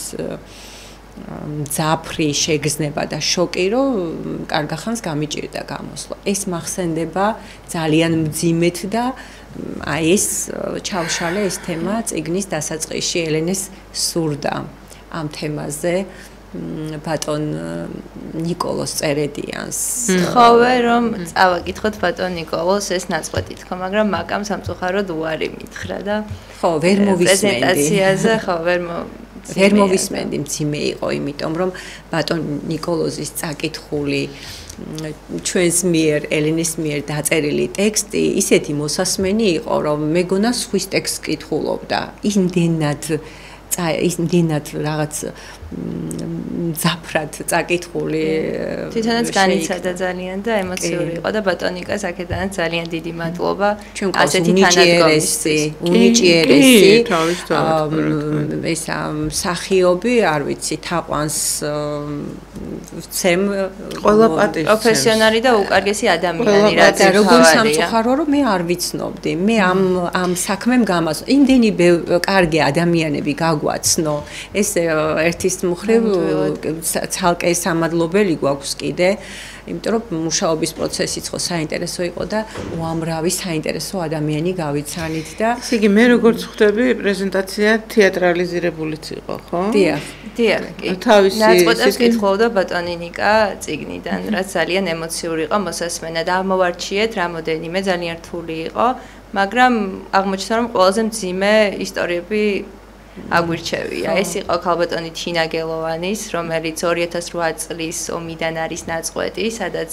მძაფრი შეგრძნება და შოკი რომ კარგახანს გამიჭირდა გამოსვლა ეს მახსენდება ძალიან მძიმედ და აი ეს ჩავშალე ეს თემა წიგნის დასაწყისში ელენეს სურდა ამ თემაზე ბატონ ნიკოლოს წერედიანს ხოვე რომ წავაკითხოთ ბატონ ნიკოლოს ეს ნაწყვეტი თქო მაგრამ მაკამ სამწუხაროდ უარი მითხრა და ხო ვერ მოვისმენდი პრეზენტაციაზე ხო ვერ მოვისმენდი მძიმე იყო იმიტომ რომ ბატონ ნიკოლოზის წაკითხული ჩვენს მიერ ელენეს მიერ დაწერილი ტექსტი ისეთი მოსასმენი იყო რომ მეგონა სხვის ტექსტს კითხულობდა იმდენად რაღაც ზაფრად წაკითხული თვითონაც განიცადა ძალიან და ემოციური იყო და ბატონიკას აქედანაც ძალიან დიდი მადლობა ასეთი თანადგომისთვის უნიჭიერესი ეს მსახიობი არ ვიცი თაყვანს ვცემ ყველა პატივს პროფესიონალი და უკარგესი ადამიანი რაც როგორ სამწუხარო რომ მე არ ვიცნობდი მე ამ საქმემ გამას იმდენი კარგი ადამიანები გაგვაცნო ეს ერთის მხრივ ცალკე სამადლობელი გვაქვს კიდე იმიტომ რომ მუშაობის პროცესიც ხო საინტერესო იყო და უამრავი საინტერესო ადამიანი გავიცანით და ესე იგი მე როგორც ხვდები პრეზენტაცია თეატრალიზირებულიც იყო ხო? დიახ კი ნაწყვეტებს კითხულობდა ბატონი ნიკა წიგნიდან რაც ძალიან ემოციური იყო მოსასმენად აღმოვარჩიეთ რამოდენიმე ძალიან რთული იყო მაგრამ აღმოჩნდა რომ ყველაზე მძიმე ისტორიები აგვირჩევია. ეს იყო ქალბატონი თინა გელოვანის, რომელიც 2008 წლის ომიდან არის ნაწყვეტი, სადაც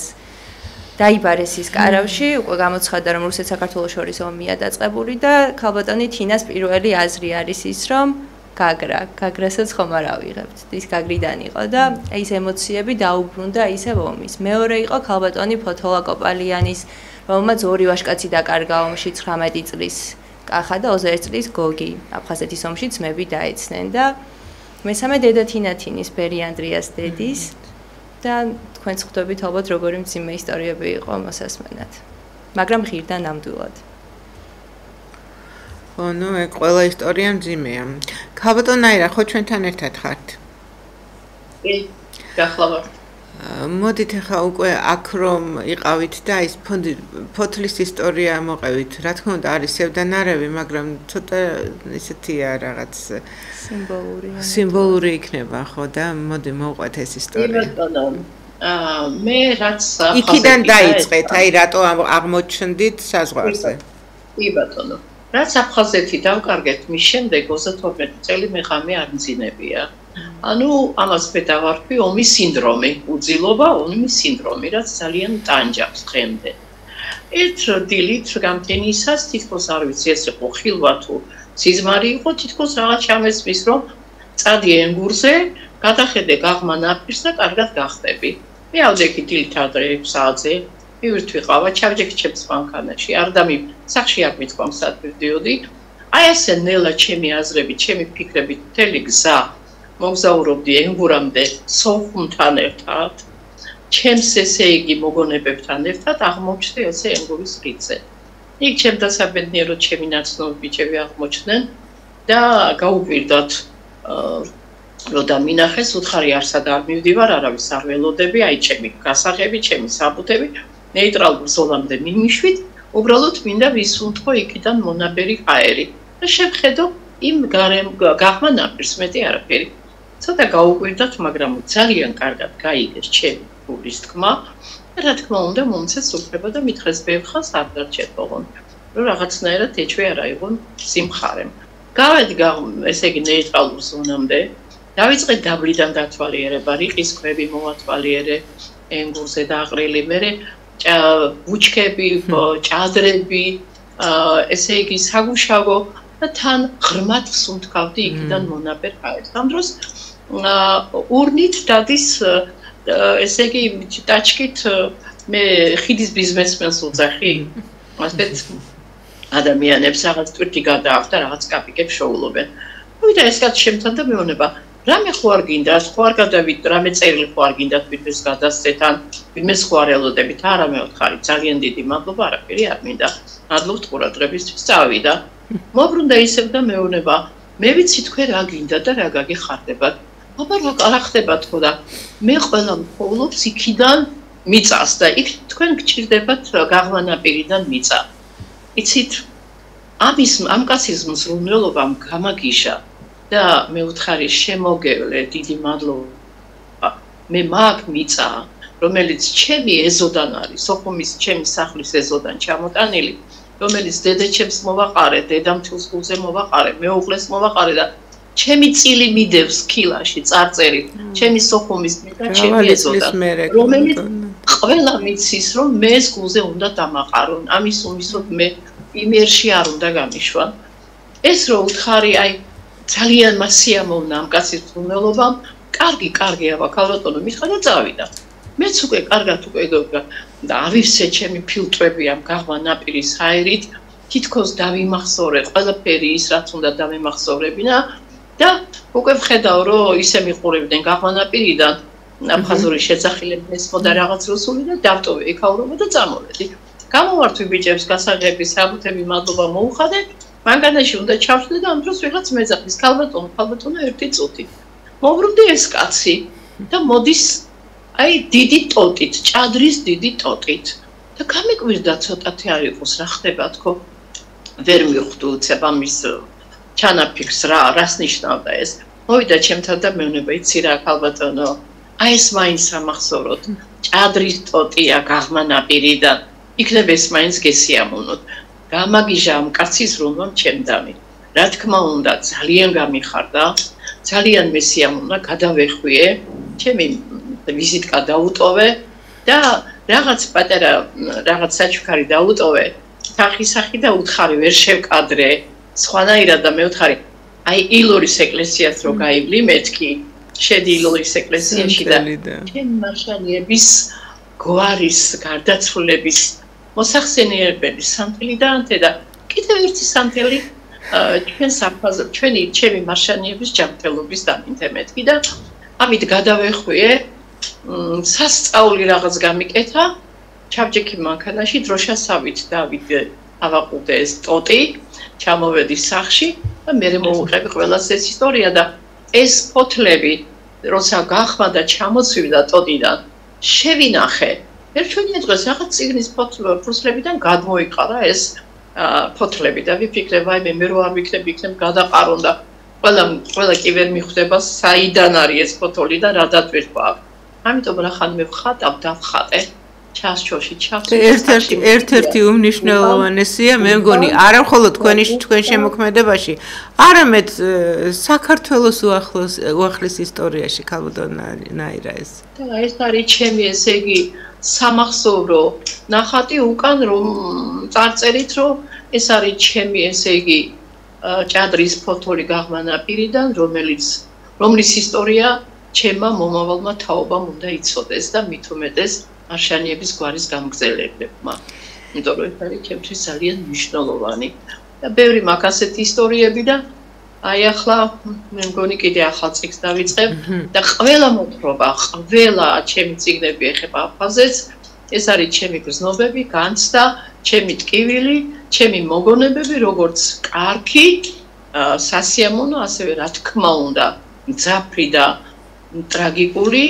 დაიბარეს ის კარავში, უკვე გამოცხადდა რომ რუსეთ-საქართველოს შორის ომია დაწყებული და ქალბატონი თინას პირველი აზრი არის ის რომ გაგრასაც ხომ არ ავიღებთ. ის გაგრიდან იყო და ეს ემოციები დაუბრუნდა ისევ ომის. მეორე იყო ქალბატონი ფოთოლა კოპალიანის, რომელმაც ორი ვაჟკაცი დაკარგა ომში 19 წლის კახა და 21 წლის გოგი აფხაზეთის ომში ძმები დაეცნენ და მესამე დედა თინათინის ბერი ანდრიას დედის და თქვენც ხვდებით ალბათ როგორი მძიმე ისტორიები იყო მოსასმენად მაგრამ ღირდა ნამდვილად ხო ნუ ეგ ყველა ისტორია მძიმეა ქალბატონ აირა ხო ჩვენთან ერთად ხართ კი გახლავართ მოდით ახლა უკვე აქ რომ იყავით და ის ფოთლის ისტორია მოყევით. რა თქმა უნდა არის სევდანარევი, მაგრამ ცოტა ისეთია რაღაც სიმბოლური იქნება, ხო და მოდი მოვყვეთ ეს ისტორია. მე რაც იქიდან დაიწყეთ, აი რატო აღმოჩნდით საზღვარზე. კი ბატონო. რაც აფხაზეთი დავკარგეთ, მის შემდეგ 32 წელი მე ღამე არ მძინებია. ანუ ამას მე დავარქვი ომის სინდრომი, უძილობა ომის სინდრომი, რაც ძალიან ტანჯავს დღემდე. ერთ დილით გამთენისას თითქოს არ ვიცი ეს იყო ხილვა თუ სიზმარი იყო, თითქოს რაღაც ჩამესმის რომ წადი ენგურზე, გადახედე გაღმა ნაპირს და კარგად გახტები. მე ავდექი დილით ადრე 6 საათზე, მივირთვიყავა, ჩავჯექი ჩემს მანქანაში, არ სახში არ მithქვამ სად მივდიოდი. აი ესე ნელა ჩემი აზრებით, ჩემი ფიქრებით მთელი გზა მოგზაურობდი ენგურამდე სოხუმთან ერთად, ჩემს ესე იგი მოგონებებთან ერთად აღმოჩნდი ესე ენგურის ხიდზე. იქ ჩემთან საბედნიეროდ ჩემი ნაცნობი ბიჭები აღმოჩნდნენ და გაუკვირდათ რომ დამინახეს, უთხარი არსად არ მივდივარ, არავის არ ველოდები, აი ჩემი გასაღები, ჩემი საბუთები, ნეიტრალურ ზონამდე მიმიშვით, უბრალოდ მინდა ვისუნთქო იქიდან მონაბერი ჰაერი და შევხედო იმ გაღმა ნაპირს მეტი არაფერი. ცოტა გაუკვირდათ, მაგრამ ძალიან კარგად გაიგეს ჩემი გულის თქმა. რა თქმა უნდა, მომცეს უფლება და მითხრეს ბევრხანს არ დარჩეთ ოღონდ, რომ რაღაცნაირად ეჭვი არ აიღონ სიმხარემ. გავედი ესე იგი ნეიტრალურ ზონამდე, დავიწყე დაბლიდან დათვალიერება, რიყის ქვები მოვათვალიერე, ენგურზე დაყრილი, მერე ბუჩქები, ჭადრები, ესე იგი საგუშაგო და თან ღრმად ვსუნთქავდი იქიდან მონაბერ ჰაერს. ამ დროს ურნით დადის ესე იგი ტაჩკით მე ხიდის ბიზნესმენს უძახი ასეთ ადამიანებს რაღაც ტვირთი გადაახვდა რაღაც კაპიკებს შოულობენ. ვიდა ეს კაცი შემთან და მეუბნება რამე ხო არ გინდა, ხო არ გადავით, რამე წერილი ხო არ გინდა თვითონს გადასცეთ ან ვინმეს ხო არ ელოდებით, არა მე ვთხარი, ძალიან დიდი მადლობა, არაფერი არ მინდა. მადლობთ ყურადღებისთვის, წავიდა. მოbrunდა ისევ და მეუბნება, მე ვიცი თქვენ რა გინდა და რა გაგიხარდებათ. აბა რა ხდებათ ხო და მე ყველა მხოვლობს იქიდან მიწას და იქ თქვენ გჭირდებათ გაღმა ნაპირიდან მიწა. იცით, ამ კაცის მზრუნველობამ გამაგიშა და მე ვთხარი შემოგევლე დიდი მადლობა მე მაგ მიწა რომელიც ჩემი ეზოდან არის სოხუმის ჩემი სახლის ეზოდან ჩამოტანილი რომელიც დედაჩემს მოვაყარე დედამთილს გულზე მოვაყარე მეუღლეს მოვაყარე და ჩემი წილი მიდევს ქილაში წარწერი ჩემი სოხუმის მიწა ჩემი ეზოდან რომელიც ყველა მიცის რომ მე ეს გულზე უნდა დამაყარონ ამის უმისოდ მე იმერში არ უნდა გამიშვა ეს რო უთხარი აი ძალიან მასიამოვნა ამ კაცის მზრუნველობამ კარგი აბა ქალბატონო მიხარ და წავიდა მეც უკვე კარგად უკვე და ავივსე ჩემი ფილტრები ამ გაღმა ნაპირის ჰაერით თითქოს დავიმახსოვრე ყველაფერი ის რაც უნდა დავიმახსოვრებინა და უკვე ვხედავ რომ ისე მიყურებდნენ გაღმა ნაპირიდან აფხაზური შეძახილების მოდა რაღაც რუსული და დავტოვე ეკაურობა და წამოვედი გამოვართვი ბიჭებს გასაღების საბუთები მადლობა მოუხადე მანქანაში უნდა ჩავშდე და ამ დროს ვიღაც მეძახის ქალბატონო ერთი წუთი მოვრუნდი ეს კაცი და მოდის აი დიდი ტოტით ჭადრის დიდი ტოტით და გამიკვირდა ცოტათი არ იყოს რა ხდება თქო ვერ მივხვდი უცებ ამის ჩანაფიქრს რას ნიშნავდა ეს მოვიდა ჩემთან და მეუბნება იცი რა ქალბატონო აი ეს მაინც ამახსოვროთ ჭადრის ტოტია გაღმა ნაპირიდან იქნებ ეს მაინც გესიამოვნოთ გამაგიჟა ამ კაცის რომამ ჩემდამი რა თქმა უნდა ძალიან გამიხარდა ძალიან მესიამოვნა გადავეხვიე ჩემი ვიზიტკა დაუტოვე და რაღაც პატარა რაღაც საჩუქარი დაუტოვე თახისახი და უთხარი ვერ შევკადრე სხვანაირად და მე ვთხარი აი ილორის ეკლესიას რო გაივლი მეთქი შედი ილორის ეკლესიაში და ჩემ მარშალიების გვარის გარდაცვლილების მოსახსენიებელი სანთელი დაანთე და კიდევ ერთი სანთელი ჩვენ საფაზო ჩემი მარშალიების ჯანმრთელობის დამინთე მეთქი და ამით გადავეხვიე სასწაული რაღაც გამიკეთა ჩავჯექი მანქანაში დროშასავით დავიდე ავაყუდე ეს ტოტი ჩამოვედი სახლში და მე მოვუყები ყველას ეს ისტორია და ეს ფოთლები როცა გახმა და ჩამოცვიდა ტოტიდან შევინახე ერთვენია დღეს რაღაც ციგნის ფოთლებიდან გადმოიყარა ეს ფოთლები და ვიფიქრე ვაიმე მე რო არ ვიქნებ გადაყარონ და ყველა კი ვერ მიხვდება საიდან არის ეს ფოთოლი და რა დათვირთვა ამიტომ რახან მე ვხატავ დავხატე ჩასჩოში ერთ-ერთი უმნიშვნელოვანესია მე მგონი არა მხოლოდ თქვენ შემოქმედებაში არამედ საქართველოს უახლეს ისტორიაში ქალბატონაირა ეს და ეს არის ჩემი ესე იგი სამახსოვრო ნახატი უკან რომ წარწერით რომ ეს არის ჩემი ესე იგი ჭადრის ფოთოლი გაღმა ნაპირიდან რომლის ისტორია ჩემმა მომავალმა თაობამ უნდა იცოდეს და მით უმეტეს მარშალიების გვარის გამგზელებლებმა. იმიტომ რომ ეს არის ჩემთვის ძალიან მნიშვნელოვანი და ბევრი მაქვს ასეთი ისტორიები და აი ახლა მე მგონი კიდე ახალ წიგნს დავიწყებ და ყველა მოთხრობა, ყველა ჩემი წიგნები ეხება აფხაზეთს, ეს არის ჩემი გრძნობები, განცდა, ჩემი ტკივილი, ჩემი მოგონებები, როგორც კარგი, სასიამოვნო, ასევე რა თქმა უნდა, მძაფრი და ტრაგიკული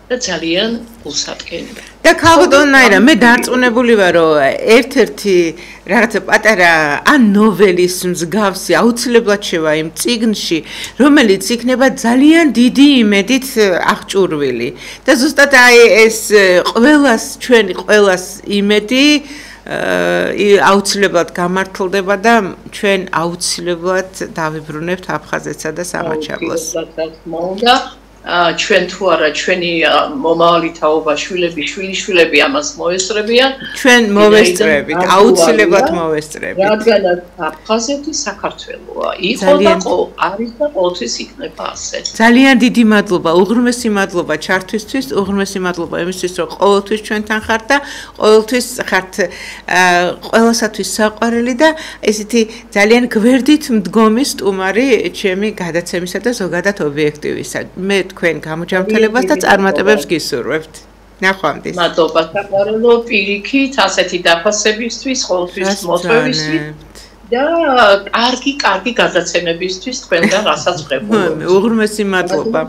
და ძალიან გულსატკენი. და ქალბატონაირა მე დარწმუნებული ვარ რომ ერთ-ერთი რაღაცა პატარა ან ნოველის მსგავსი აუცილებლად შევა იმ წიგნში რომელიც იქნება ძალიან დიდი იმედით აღჭურვილი და ზუსტად აი ეს ჩვენი ყველას იმედი აუცილებლად გამართლდება და ჩვენ აუცილებლად დავიბრუნებთ აფხაზეთსა და სამაჩაბლოს ჩვენ თუ არა ჩვენი მომავალი თაობა შვილიშვილები ამას მოესწრებიან ჩვენ მოვესწრებით აუცილებლად მოვესწრებით რადგანაც აფხაზეთი საქართველოა იყო და არის და ყოველთვის იქნება ასე ძალიან დიდი მადლობა უღრმესი მადლობა ჩართვისთვის უღრმესი მადლობა იმისთვის რომ ყოველთვის ჩვენთან ხართ და ყოველთვის ხართ ყველასათვის საყვარელი და ესეთი ძალიან გვერდით მდგომი სტუმარი ჩემი გადაცემისა და ზოგადად ობიექტივისა მე თქვენ გამოჯანმრთელებას და წარმატებებს გისურვებთ. ნახვამდის. მადლობა საყვარელო პირიქით ასეთი დაფასებისთვის, ყოველთვის მოწვევისთვის და კარგი გადაცემებისთვის თქვენგან რასაც ვღებულობთ. უღრმესი მადლობა.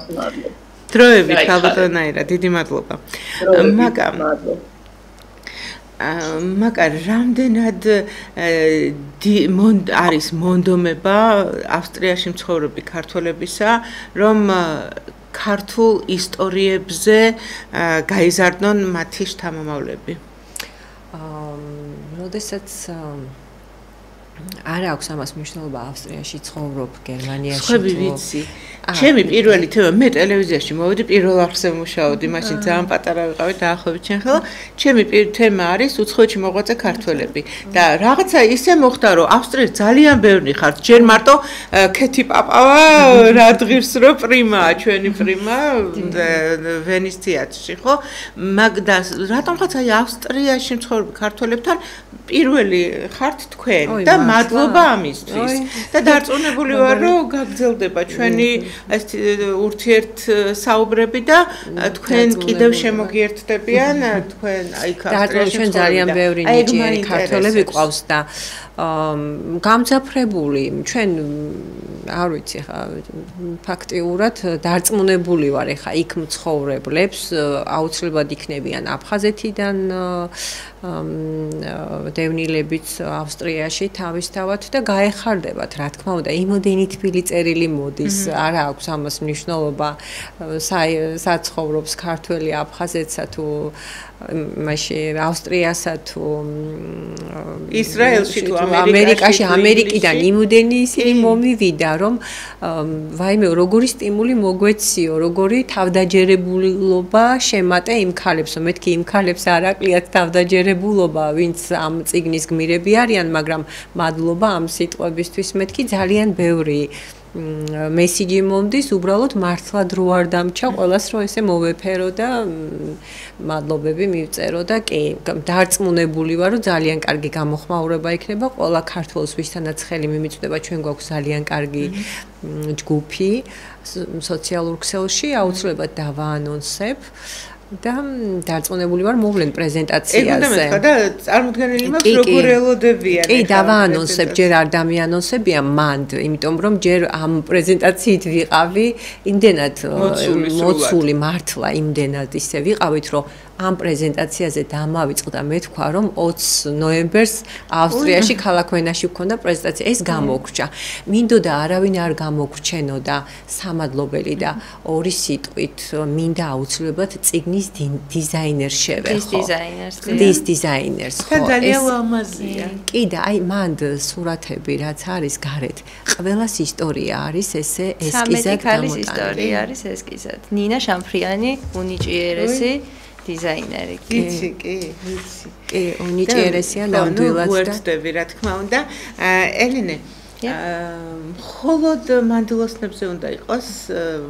დროებით ქალბატონაირა, დიდი მადლობა. მაგრამ მაგრამ რამდენად არის მონდომება ავსტრიაში მცხოვრები ქართველებისა, რომ ქართულ ისტორიებზე გაიზარდონ მათი შთამომავლები. როდესაც არ აქვს ამას მნიშვნელობა ავსტრიაში ცხოვრობ, გერმანიაში ხები ვიცი. ჩემი პირველი თემა მე ტელევიზიაში მოვედი პირველ არხზე მუშაობდი, მაშინ ძალიან პატარა ვიყავი დაახლოებით ჩემ ხელა. ჩემი თემა არის უცხოეთში მოღვაწე ქართველები და რაღაცა ისე მოხდა, რომ ავსტრიაში ძალიან ბევრი ხართ. ჯერ მარტო ქეთი პაპავა რა დღის რო პრიმაა, ჩვენი პრიმა ვენის თეატრში, ხო? მაგდა რატომღაც აი ავსტრიაში მცხოვრებ ქართველებთან პირველი ხართ თქვენ და მადლობა ამისთვის. და დარწმუნებული ვარ, რომ გაგრძელდება ჩვენი ეს ურთიერთსაუბრები და თქვენ კიდევ შემოგიერთდებიან თქვენ აი ქართველები ჩვენ ძალიან ბევრი ნიჭიერი ქართველები ყავს და გამძაფრებული ჩვენ არ ვიცი ხა ფაქტიურად დარწმუნებული ვარ ხა იქ მცხოვრებლებს აუცილებლად იქნებიან აფხაზეთიდან დევნილებიც ავსტრიაში თავისთავად და გაეხარდებათ რა თქმა უნდა იმოდენი თბილი წერილი მოდის არა აქვს ამას მნიშვნელობა საცხოვრობს ქართველი აფხაზეთსა თუ მაშინ ავსტრიასა თუ ისრაელში თუ ამერიკაში ამერიკიდან იმოდენი ისინი მომივიდა რომ ვაიმე როგორი სტიმული მოგვეციო როგორი თავდაჯერებულობა შემატე იმ ქალებსო მეთქი იმ ქალებს არ აკლიათ თავდაჯერებულობა ვინც ამ წიგნის გმირები არიან მაგრამ მადლობა ამ სიტყვებისთვის მეთქი ძალიან ბევრი მესიჯი მომდის უბრალოდ მართლა დრო არ დამჩა ყველას რომ ესე მოვეფერო და მადლობები მივწერო და კი დარწმუნებული ვარ რომ ძალიან კარგი გამოხმაურება იქნება ყველა ქართველს ვისთანაც ხელი მიმიწვდება ჩვენ გვაქვს ძალიან კარგი ჯგუფი სოციალურ ქსელში აუცილებლად დავაანონსებ და დარწმუნებული ვარ მოვლენ პრეზენტაციაზე. და წარმოდგენილი მაქვს როგორ ელოდებიან. კი, დავაანონსებ, ჯერ არ დამიანონსებია მანდ, იმიტომ რომ ჯერ ამ პრეზენტაციით ვიყავი, იმდენად მოცული მართლა იმდენად ისე ვიყავით, რომ ამ პრეზენტაციაზე დამავიწყდა მე თქვა რომ 20 ნოემბერს ავსტრიაში ქალაქ ვენაში გქონდა პრეზენტაცია ეს გამოგრჩა მინდოდა არავინ არ გამოგრჩენოდა სამადლობელი და ორი სიტყვით მინდა აუცილებლად წიგნის დიზაინერს შევეხო ის დიზაინერს ხო ძალიან ლამაზია კი და აი მანდ სურათები რაც არის გარეთ ყველას ისტორია არის ესე ესკიზად გამოტანილი ისტორია არის ესკიზად ნინა შამფრიანი უნიჭიერესი დიზაინერი კი ვიცი კი უნიჭიერესია ნამდვილად და ვერთდები რა თქმა უნდა ელენე მხოლოდ მანდილოსნებზე უნდა იყოს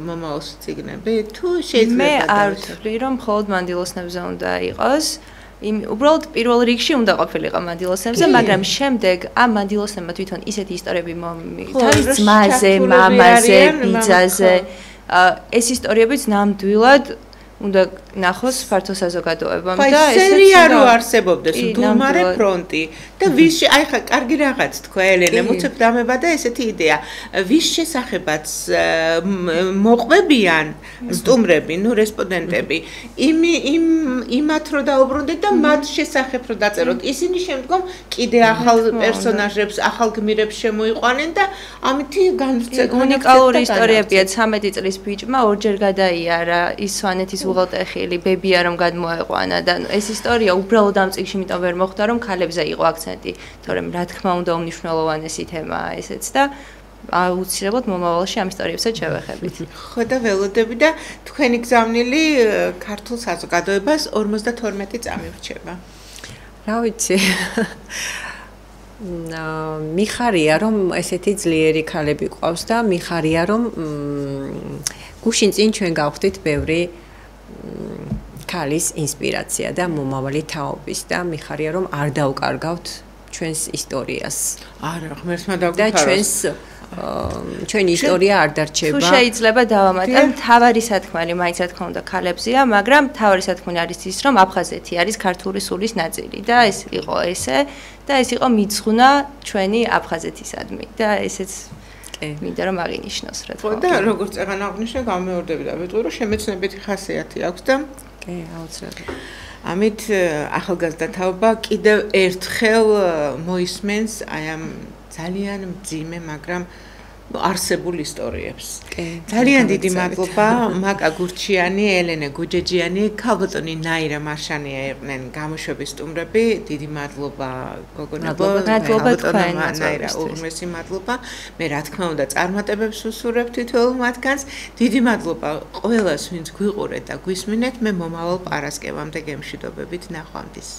მომავალში წიგნები თუ შეიძლება მე არ ვთვლი რომ მხოლოდ მანდილოსნებზე უნდა იყოს უბრალოდ პირველ რიგში უნდა ყოფილიყო მანდილოსნებზე მაგრამ შემდეგ ამ მანდილოსნებმა თვითონ ისეთი ისტორიები მომითავის ძმაზე მამაზე ბიძაზე ეს ისტორიებიც ნამდვილად უნდა ნახოს ფართო საზოგადოებამ და ესეც სერია რო არსებობდეს დუმარე ფრონტი და ვის აი ხა კარგი რაღაც თქვა ელენე მოცებ დამებადა ესეთი იდეა ვის შესახებაც მოყვებიან სტუმრები ნუ რესპონდენტები იმათ რო დაუბრუნდეთ და მათ შესახებ რო დაწეროთ ისინი შემდგომ კიდე ახალ პერსონაჟებს ახალ გმირებს შემოიყვანენ და ამითი განვრცელდა უნიკალური ისტორიებია 13 წლის ბიჭმა ორჯერ გადაიარა ის სვანეთის უღელტეხილი ბებია რომ გადმოეყვანა და ეს ისტორია უბრალოდ ამ წიგნში იმიტომ ვერ მოხდა რომ ქალებზე იყო აქცენტი თორემ რა თქმა უნდა უმნიშვნელოვანესი თემაა ესეც და აუცილებლად მომავალში ამ ისტორიებსაც შევეხებით. ხო და ველოდები და თქვენი გზავნილი ქართულ საზოგადოებას 52 წამი ვრჩება. რა ვიცი მიხარია რომ ესეთი ძლიერი ქალები ყავს და მიხარია რომ გუშინ წინ ჩვენ გავხდით ბევრი ქალის ინსპირაცია და მომავალი თაობის და მიხარია რომ არ დავკარგავთ ჩვენს ისტორიას. არა, ღმერთმა დაგვიფაროს. და ჩვენი ისტორია არ დარჩება. თუ შეიძლება დავამატებ, თავარი სათქმელი მაინც რა თქმა უნდა ქალებზია, მაგრამ თავარი სათქმელი არის ის, რომ აფხაზეთი არის ქართული სულის ნაწილი და ეს იყო ესე და ეს იყო მიძღუნა ჩვენი აფხაზეთისადმი და ესეც მინდა რომ აღინიშნოს რა თქმა უნდა. და როგორც წეგან აღნიშნე, გამეორდები და ვიტყვი რომ შემეცნებითი ხასიათი აქვს და კი, აუცილებლად. ამით ახალგაზრდა თაობა კიდევ ერთხელ მოისმენს აი ამ ძალიან მძიმე, მაგრამ არსებულ ისტორიებს. ძალიან დიდი მადლობა მაკა გურჩიანი, ელენე გუჯეჯიანი, ქალბატონი ნაირა მარშანია იყვნენ გამოშვების სტუმრები. დიდი მადლობა გოგონებო, ქალბატონმა ნაირა უღმესი მადლობა. მე რა თქმა უნდა წარმატებებს ვუსურებ თითოეულ მათგანს. დიდი მადლობა ყველას, ვინც გვიყურეთ და გვისმინეთ. მე მომავალ პარასკევამდე გემშვიდობებით ნახვამდის.